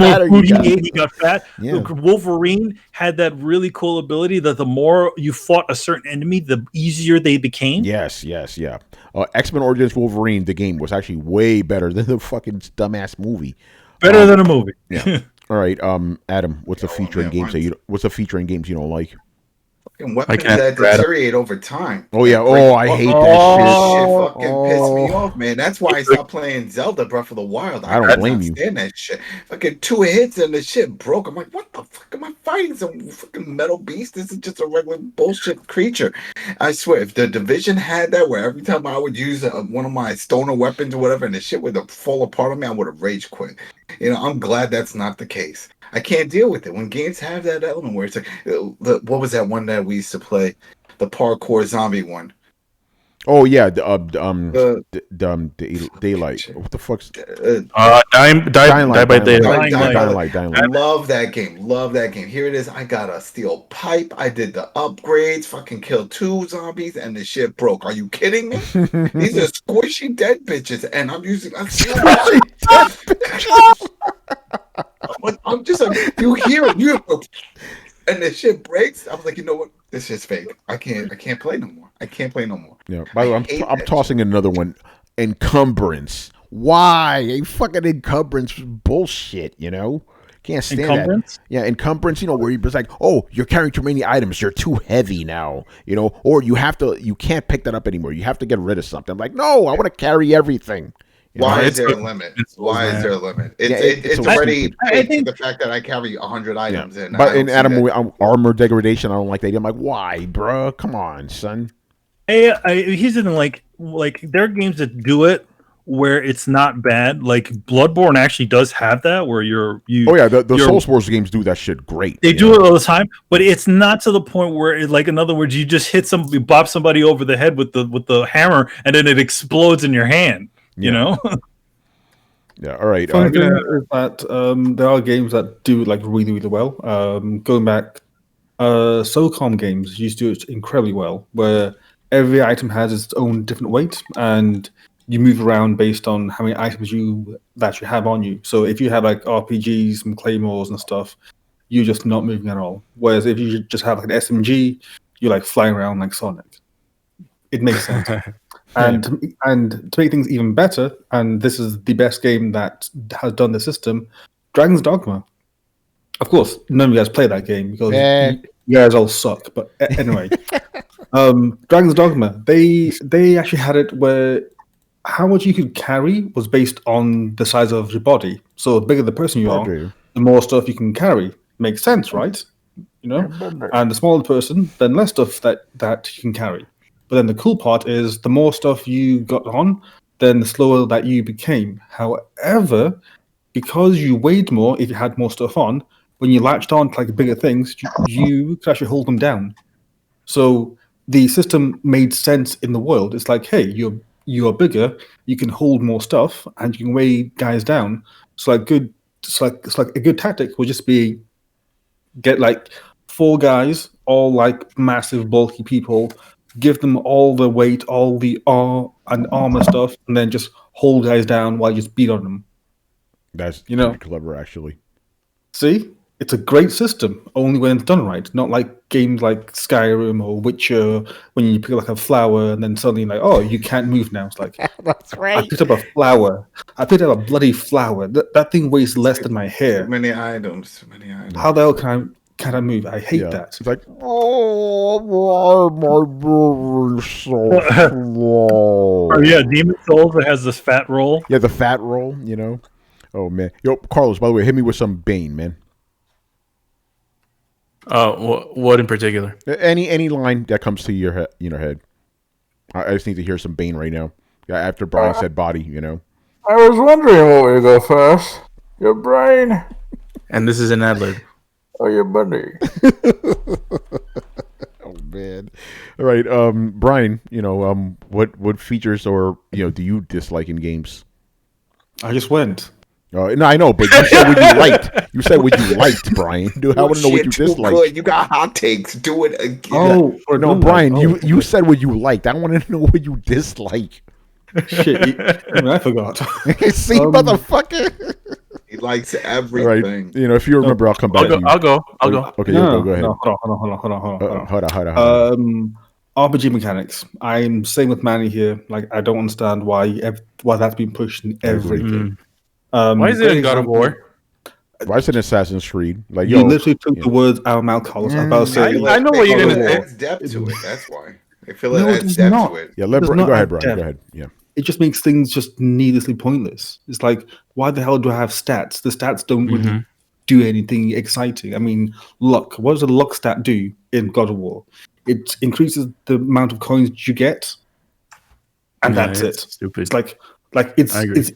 ate, he got fat. Yeah. Look, Wolverine had that really cool ability that the more you fought a certain enemy, the easier they became. Yes, yeah. X-Men Origins Wolverine, the game, was actually way better than the fucking dumbass movie. Better than a movie. Yeah. All right, Adam, what's a feature in games you don't like? Fucking weapons that deteriorate over time. Oh yeah. Oh, I hate that shit. Fucking pissed me off, man. That's why I stopped playing Zelda Breath of the Wild. I don't blame you. Stand that shit. Fucking 2 hits and the shit broke. I'm like, what the fuck am I fighting? Some fucking metal beast? This is just a regular bullshit creature. I swear, if the Division had that, where every time I would use one of my stoner weapons or whatever, and the shit would fall apart on me, I would have rage quit. You know, I'm glad that's not the case. I can't deal with it when games have that element where it's like, what was that one that we used to play? The parkour zombie one. Oh yeah, the daylight. What the fuck's Dying by Daylight. Love that game. Here it is. I got a steel pipe. I did the upgrades. Fucking killed 2 zombies, and the shit broke. Are you kidding me? These are squishy dead bitches, and I'm using a steel I'm just like, you hear it, and the shit breaks. I was like, you know what? This is fake. I can't play no more. Yeah. By the way, I'm tossing another one. Encumbrance. Why? A fucking encumbrance bullshit, you know? Can't stand that. Yeah, encumbrance, you know, where you're just like, oh, you're carrying too many items. You're too heavy now, you know? Or you can't pick that up anymore. You have to get rid of something. I'm like, no, I want to carry everything. Why is there a limit? It's already the fact that I carry 100 items. Yeah. But in armor degradation, I don't like that. I'm like, why, bro? Come on, son. Hey, here's the thing, like there are games that do it where it's not bad. Like Bloodborne actually does have that where you. Oh yeah, the Soulsborne games do that shit great. They do it all the time, but it's not to the point where, like, in other words, you just bop somebody over the head with the hammer, and then it explodes in your hand. You know? Yeah, all right. Funny thing is that there are games that do it like really, really well. Going back, SOCOM games used to do it incredibly well, where every item has its own different weight, and you move around based on how many items you have on you. So if you have like RPGs and claymores and stuff, you're just not moving at all. Whereas if you just have like an SMG, you're like flying around like Sonic. It makes sense. And to make things even better, and this is the best game that has done the system, Dragon's Dogma. Of course, none of you guys play that game because you guys all suck. But anyway, Dragon's Dogma, they actually had it where how much you could carry was based on the size of your body. So the bigger the person you are, the more stuff you can carry. Makes sense, right? You know, and the smaller the person, then less stuff that you can carry. But then the cool part is the more stuff you got on, then the slower that you became. However, because you weighed more, if you had more stuff on, when you latched on to like bigger things, you could actually hold them down. So the system made sense in the world. It's like, hey, you're bigger, you can hold more stuff, and you can weigh guys down. So it's like a good tactic would just be get like 4 guys, all like massive, bulky people. Give them all the weight, all the armor stuff, and then just hold guys down while you just beat on them. That's pretty clever, actually. See? It's a great system, only when it's done right. Not like games like Skyrim or Witcher, when you pick up like a flower and then suddenly like, oh, you can't move now. It's like, that's right. I picked up a flower. I picked up a bloody flower. That thing weighs less than my hair. Too many items. How the hell can I move? I hate that. It's like, oh, why my moving so slow? Oh yeah, Demon Souls that has this fat roll. Yeah, the fat roll, you know. Oh man, yo, Carlos. By the way, hit me with some Bane, man. What in particular? Any line that comes to your head. I just need to hear some Bane right now. Yeah, after Brian said body, you know. I was wondering what way to go first. Your brain And this is an ad-lib. or your buddy? Oh man! All right, Brian. You know, what features or do you dislike in games? I just went. No, I know, but you said what you liked. You said what you liked, Brian. I want to know what you disliked. Good. You got hot takes. Do it again. Oh, No, Brian, you said what you liked. I want to know what you dislike. shit! I forgot. See, motherfucker. He likes All everything. right. If you remember, I'll come back. I'll go. Okay, No, go ahead. no, hold on. Hold on. RPG mechanics. I'm same with Manny here. Like, I don't understand why that's been pushed in everything. Why is it in God of War? Why is it Assassin's Creed? Like, You literally took the words out of my mouth, Carlos. I was about to say, I know what you're gonna say. Adds depth to it. That's why. I feel No, it it adds does depth not. to it. Yeah, It does go not ahead, add Brian. depth. Go ahead. Yeah. it just makes things just needlessly pointless. It's like, why the hell do I have stats? The stats don't really do anything exciting. I mean, luck. What does a luck stat do in God of War? It increases the amount of coins you get, and that's it. Stupid. It's like it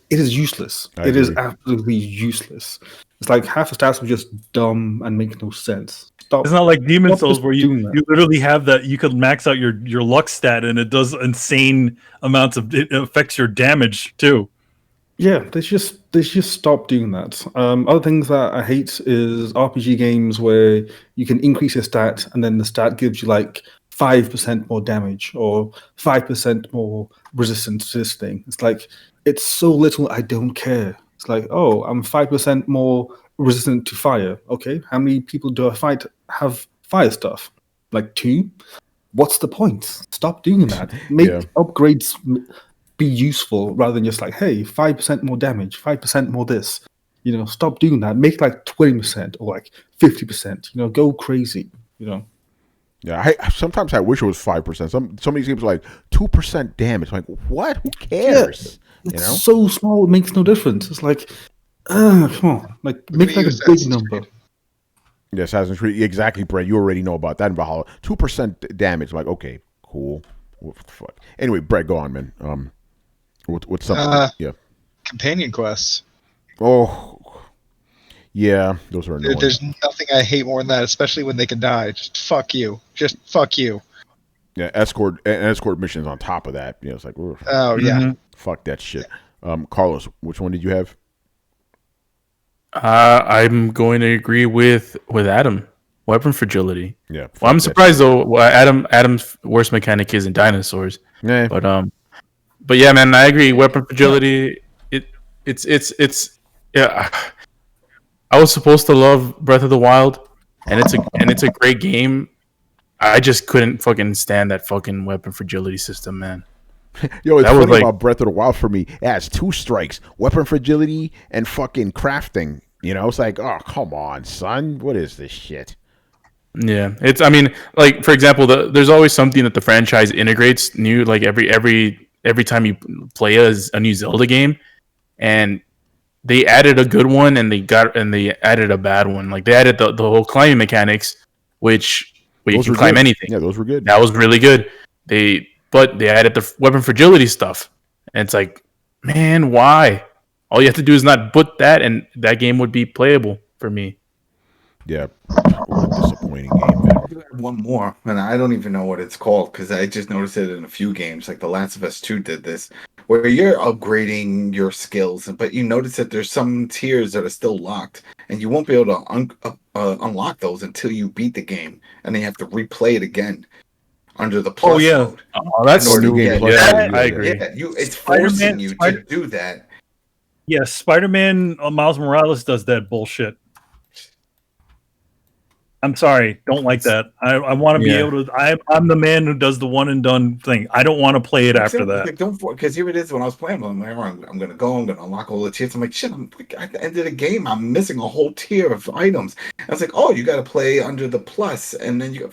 is useless. It is absolutely useless. It's like half the stats were just dumb and make no sense. It's not like Demon Souls where doing you that. literally have that. You could max out your luck stat and it does insane amounts of. It affects your damage too. Yeah, they just stop doing that. Other things that I hate is RPG games where you can increase your stat and then the stat gives you like 5% more damage or 5% more resistance to this thing. It's like, it's so little, I don't care. It's like, oh, I'm 5% more resistant to fire. Okay, how many people do I have fire stuff? Like 2? What's the point? Stop doing that. Make upgrades be useful rather than just like, hey, 5% more damage, 5% more this. Stop doing that. Make like 20% or like 50%. Go crazy. Yeah, sometimes I wish it was 5%. Some of these games are like 2% damage. Like, what? Who cares? It's so small, it makes no difference. It's like, come on, like make like a big number. Yeah, Assassin's Creed, exactly, Brett. You already know about that in Valhalla. 2% damage. Like, okay, cool. What the fuck? Anyway, Brett, go on, man. What's up? Yeah, Companion quests. Oh, yeah, those are annoying. There's nothing I hate more than that, especially when they can die. Just fuck you. Just fuck you. Yeah, escort missions on top of that. It's like, oof, Oh yeah. fuck that shit. Carlos, which one did you have? I'm going to agree with Adam. Weapon fragility. Yeah. Well, I'm surprised though. Adam's worst mechanic isn't dinosaurs. Yeah. But yeah, man, I agree. Weapon fragility. It's yeah. I was supposed to love Breath of the Wild, and it's a great game. I just couldn't fucking stand that fucking weapon fragility system, man. Yo, it's funny about Breath of the Wild for me. It has 2 strikes: weapon fragility and fucking crafting. It's like, oh, come on, son. What is this shit? Yeah, I mean, like, for example, there's always something that the franchise integrates new, like every time you play a new Zelda game, and they added a good one and they added a bad one. Like, they added the whole climbing mechanics, where you can climb anything. Yeah, those were good. That was really good. But they added the weapon fragility stuff, and it's like, man, why? All you have to do is not put that, and that game would be playable for me. Yeah, disappointing game, man. One more, and I don't even know what it's called because I just noticed it in a few games. Like The Last of Us 2 did this, where you're upgrading your skills, but you notice that there's some tiers that are still locked, and you won't be able to unlock those until you beat the game, and then you have to replay it again under the plus mode. Oh, that's stupid. Yeah, I agree. Yeah, it's forcing you to do that. Yes, Spider-Man Miles Morales does that bullshit. I'm sorry, don't like that. I want to be able to. I'm the man who does the one and done thing. I don't want to play it after that. Like, because here it is. When I was playing, I'm like, I'm gonna go. I'm gonna unlock all the tiers. I'm like, shit. At the end of the game, I'm missing a whole tier of items. I was like, oh, you got to play under the plus, and then you.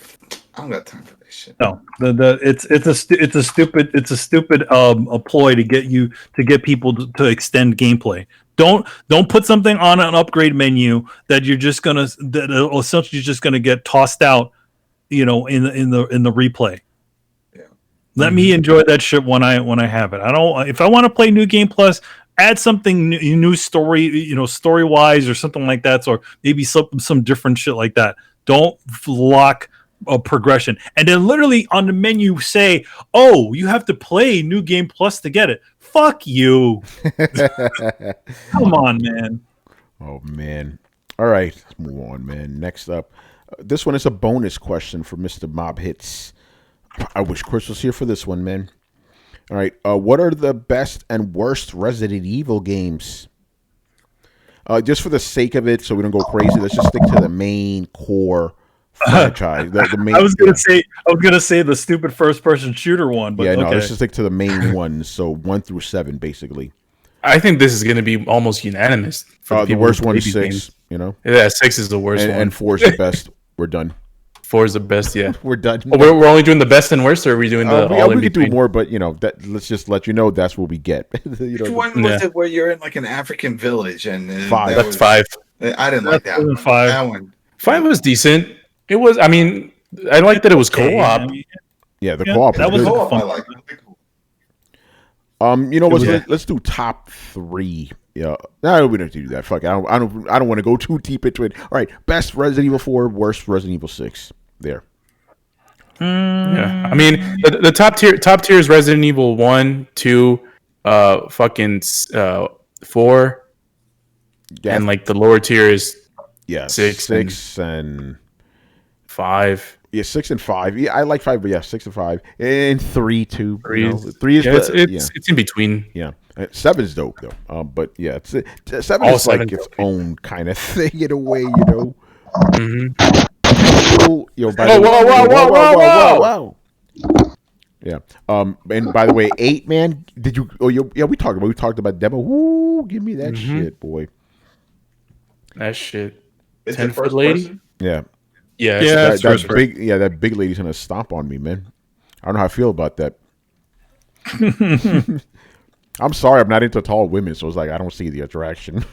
I don't got time for this shit. No, it's a stupid a ploy to get people to extend gameplay. Don't put something on an upgrade menu that essentially just gonna get tossed out, in the replay. Yeah. Let me enjoy that shit when I have it. I don't. If I want to play New Game Plus, add something new story, story wise or something like that, or maybe some different shit like that. Don't lock a progression and then literally on the menu say, "Oh, you have to play New Game Plus to get it." Fuck you. Come on, man. Oh man. All right, let's move on, man. Next up, this one is a bonus question for Mr. Mob Hits. I wish Chris was here for this one, man. All right, what are the best and worst Resident Evil games? Just for the sake of it, so we don't go crazy, let's just stick to the main core franchise. The main, I was gonna say the stupid first-person shooter one, but no, okay. let's just stick to the main ones. So 1 through 7, basically. I think this is going to be almost unanimous. For The worst one is 6. Yeah, 6 is the worst one, and 4 is the best. We're done. 4 is the best. Yeah, We're done. Oh, we're only doing the best and worst, or are we doing the all in we could do between? more, but let's just let you know that's what we get. Which one was it where you're in like an African village and 5. That's 5. I didn't like that one. 5. That one. 5 was decent. It was. I mean, I liked that it was co-op. Yeah, the co-op. That was good. fun. I like it. Let's do top 3. Yeah, no, we don't have to do that. Fuck, I don't want to go too deep into it. All right, best Resident Evil 4, worst Resident Evil 6. There. Yeah, I mean the top tier is Resident Evil 1, 2, 4, and like the lower tier is 6 and 5. Yeah, 6 and 5. Yeah, I like 5, but yeah, 6 and 5, and 3 too. 3 is 3 is it's in between. Yeah, 7 is dope though. But yeah, 7 All is like 7's its okay. own kind of thing in a way, Mm-hmm. Whoa. Yeah. And by the way, 8, man, did you? Oh, yeah, we talked about demo. Ooh, give me that shit, boy. That shit. Is it 10 foot first lady. person? Yeah. Yeah, That big, that big lady's gonna stomp on me, man. I don't know how I feel about that. I'm sorry, I'm not into tall women, so it's like I don't see the attraction,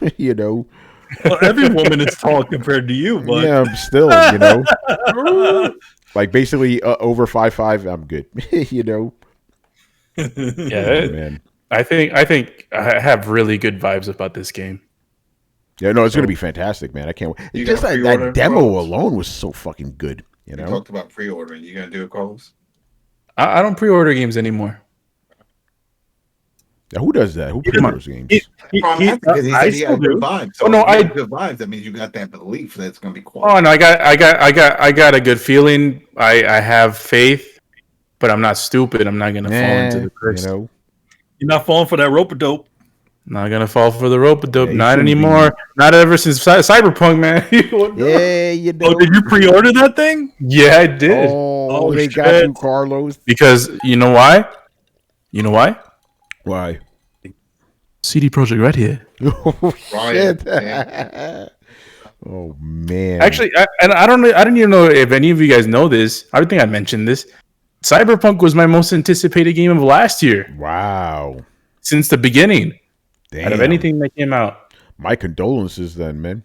Well, every woman is tall compared to you, but Yeah, still, like basically over 5'5", I'm good, Yeah, man. I think I have really good vibes about this game. Yeah, no, it's gonna be fantastic, man. I can't wait. You Just got that pre-order, demo Carlos? alone was so fucking good, You talked about pre-ordering. You gonna do it, Carlos? I don't pre-order games anymore. Yeah, who does that? Who pre-orders games? Because he said he had good vibes. So Oh, no, if you I- have good vibes. That means you got that belief that it's gonna be quality. Oh no, I got a good feeling. I have faith, but I'm not stupid. I'm not gonna fall into the curse. you're not falling for that rope a dope. Not gonna fall for the rope a dope. Yeah, you Not shouldn't anymore. Not ever since Cyberpunk, man. Yeah, Oh, did you pre-order that thing? Yeah, I did. Oh, they shit. got you, Carlos. Because you know why? You know why? Why? CD Projekt Red here. Oh Right, shit! Oh man. Actually, I don't know. I don't even know if any of you guys know this. I don't think I mentioned this. Cyberpunk was my most anticipated game of last year Wow. since the beginning. Damn. Out of anything that came out. My condolences, then, man.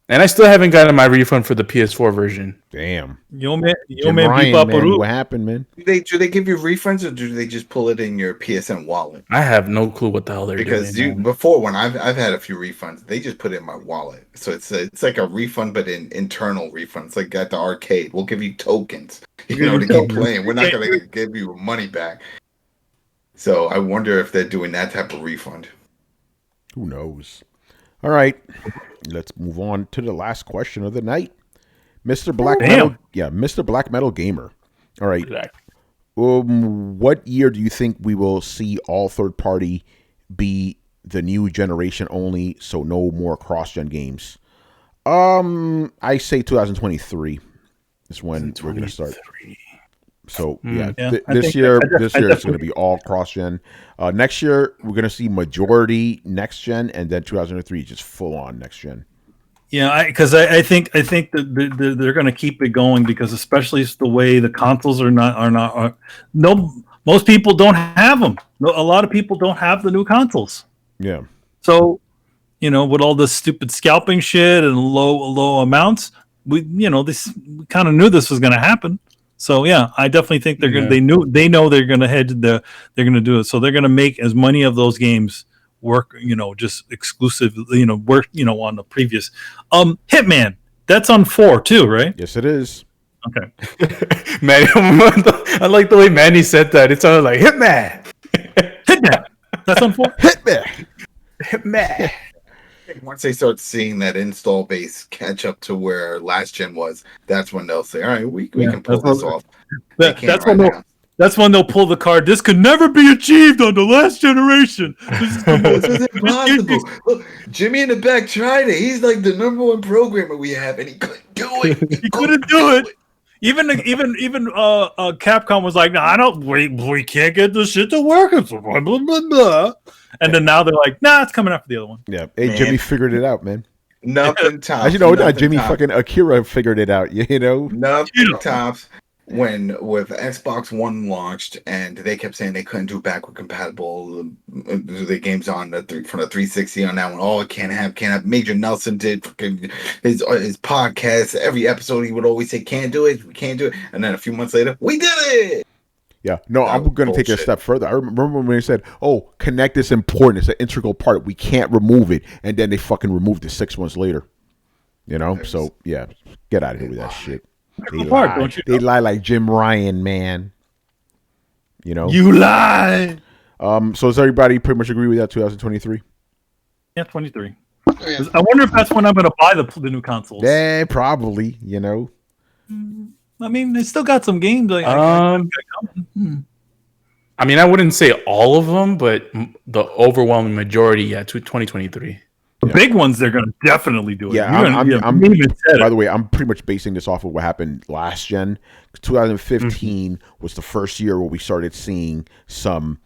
And I still haven't gotten my refund for the PS4 version. Damn. Yo man, Jim beep Ryan, up man, what happened, man? Do they give you refunds or do they just pull it in your PSN wallet? I have no clue what the hell they're Because doing. man. before when I've had a few refunds, they just put it in my wallet. So it's like a refund, but in internal refunds, like at the arcade. We'll give you tokens, to keep playing. We're not gonna give you money back. So I wonder if they're doing that type of refund. Who knows? All right. Let's move on to the last question of the night. Mr. Black Metal. Yeah, Mr. Black Metal Gamer. All right. Exactly. What year do you think we will see all third party be the new generation only, so no more cross-gen games? I say 2023 is when we're going to start. So yeah, this year it's going to be all cross-gen. Next year we're going to see majority next gen, and then 2003 just full on next gen. Yeah, because I think that they're going to keep it going because especially the way the consoles most people don't have them. A lot of people don't have the new consoles. Yeah. So, with all this stupid scalping shit and low amounts, we kind of knew this was going to happen. So yeah, I definitely think they're gonna. They know they're gonna they're gonna do it. So they're gonna make as many of those games work. Just exclusive. Work. On the previous. Hitman. That's on 4 too, right? Yes, it is. Okay. Man, I like the way Manny said that. It sounded like Hitman. Hitman. That's on 4. Hitman. Hitman. Once they start seeing that install base catch up to where last gen was, that's when they'll say, all right, we can pull this off. That's when they'll pull the card. This could never be achieved on the last generation. This is impossible. Look, Jimmy in the back tried it. He's like the #1 programmer we have, and he couldn't do it. He couldn't do it. Even Capcom was like, "No, we can't get this shit to work." Blah, blah, blah, blah. And then now they're like, "Nah, it's coming after the other one." Yeah, hey, Jimmy figured it out, man. Nothing tops. As you know, Jimmy fucking Akira figured it out. Nothing tops when with Xbox One launched and they kept saying they couldn't do backward compatible the games on from the 360 on that one. Oh, it can't have. Major Nelson did his podcast. Every episode he would always say, "Can't do it, we can't do it," and then a few months later, we did it. Yeah, no, I'm going to take it a step further. I remember when they said, "Oh, Connect is important; it's an integral part. We can't remove it," and then they fucking removed it 6 months later. So yeah, get out of here with that shit. They lie like Jim Ryan, man. You lie. So does everybody pretty much agree with that? 2023. Yeah, 23. Oh, yeah. I wonder if that's when I'm going to buy the new consoles. Yeah, probably. I mean, they still got some games. I mean, I wouldn't say all of them, but the overwhelming majority, 2023. The big ones, they're going to definitely do it. Yeah, by the way, I'm pretty much basing this off of what happened last gen. 2015 was the first year where we started seeing some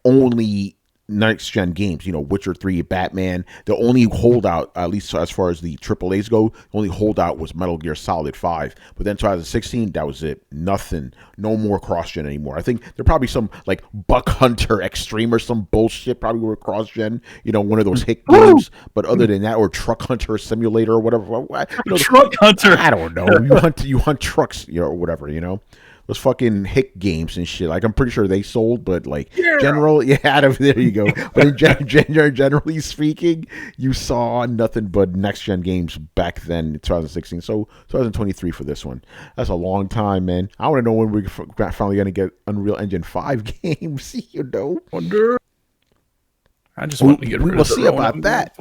only next gen games. Witcher 3, Batman. The only holdout, at least as far as the AAAs go, the only holdout was Metal Gear Solid 5. But then 2016, that was it. Nothing. No more cross gen anymore. I think there probably some Buck Hunter Extreme or some bullshit probably were cross gen. One of those hit games. But other than that, or Truck Hunter Simulator or whatever. Truck Hunter. I don't know. You hunt trucks, or whatever. Those fucking hick games and shit. I'm pretty sure they sold, but general, there you go. But in generally speaking, you saw nothing but next gen games back then in 2016. So 2023 for this one. That's a long time, man. I want to know when we're finally gonna get Unreal Engine 5 games. Wonder. I just want to get rid of We'll see about that.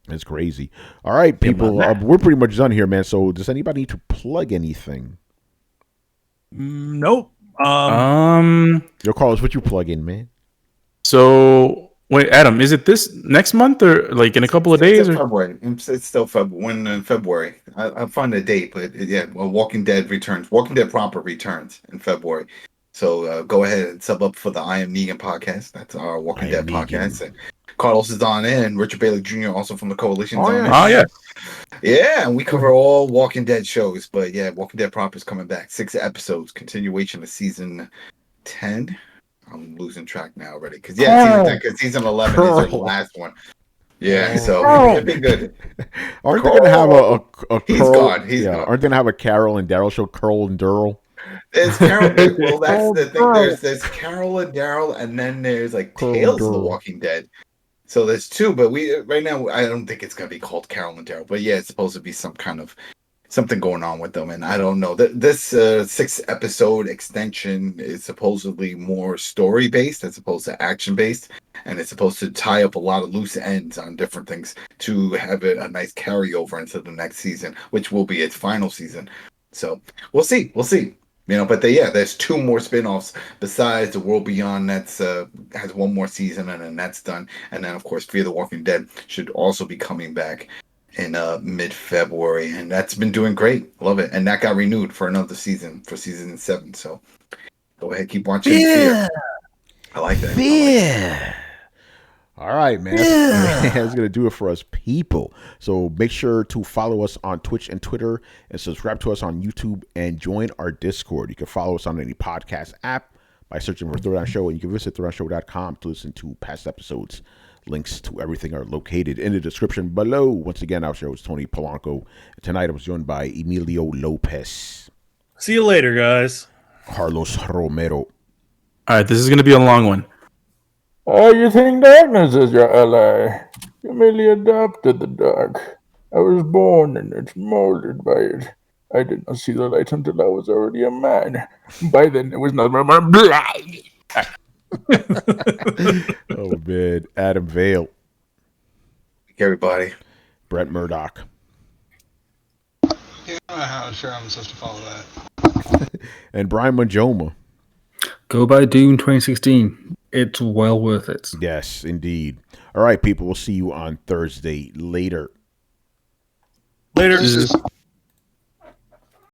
It's crazy. All right, people. We're pretty much done here, man. So does anybody need to plug anything? Nope. Yo, Carlos, what you plug in, man? So wait, Adam, is it this next month or in a couple of days? February. It's still February. When in February? I'll find a date, but Walking Dead returns. Walking Dead proper returns in February. So go ahead and sub up for the I Am Negan podcast. That's our Walking Dead podcast. And Carlos is on it, and Richard Bailey Jr. also from the Coalition. Yeah, and we cover all Walking Dead shows. But yeah, Walking Dead proper is coming back. 6 episodes, continuation of season 10. I'm losing track now already. Because season 11 is the last one. Yeah, so it'd be good. Aren't they gonna have a He's gone. He's gone. Aren't they gonna have a Carol and Daryl show? Carl and Daryl. It's Carol. Well, that's the thing. There's Carol and Daryl, and then there's Tales of the Walking Dead. So there's 2, but right now I don't think it's gonna be called Carol and Daryl. But yeah, it's supposed to be some kind of something going on with them, and I don't know. This 6-episode extension is supposedly more story based as opposed to action based, and it's supposed to tie up a lot of loose ends on different things to have a nice carryover into the next season, which will be its final season. So we'll see. But there's 2 more spin-offs besides The World Beyond that's has 1 more season, and then that's done. And then, of course, Fear the Walking Dead should also be coming back in mid-February, and that's been doing great. Love it. And that got renewed for another season, for season 7. So go ahead, keep watching Fear. I like that. Fear. All right, man. That's going to do it for us people. So make sure to follow us on Twitch and Twitter, and subscribe to us on YouTube, and join our Discord. You can follow us on any podcast app by searching for Throwdown Show, and you can visit throwdownshow.com to listen to past episodes. Links to everything are located in the description below. Once again, our show is Tony Polanco. Tonight I was joined by Emilio Lopez. See you later, guys. Carlos Romero. All right, this is going to be a long one. Oh, you think darkness is your ally? You merely adopted the dark. I was born in it, molded by it. I did not see the light until I was already a man. By then, it was not my blood. Oh man, Adam Vale, Everybody. Brett Murdoch, Yeah, I don't know how sure I'm supposed to follow that. and Brian Majoma. Go buy Doom 2016. It's well worth it. Yes, indeed. All right, people. We'll see you on Thursday. Later. Later. Deuces.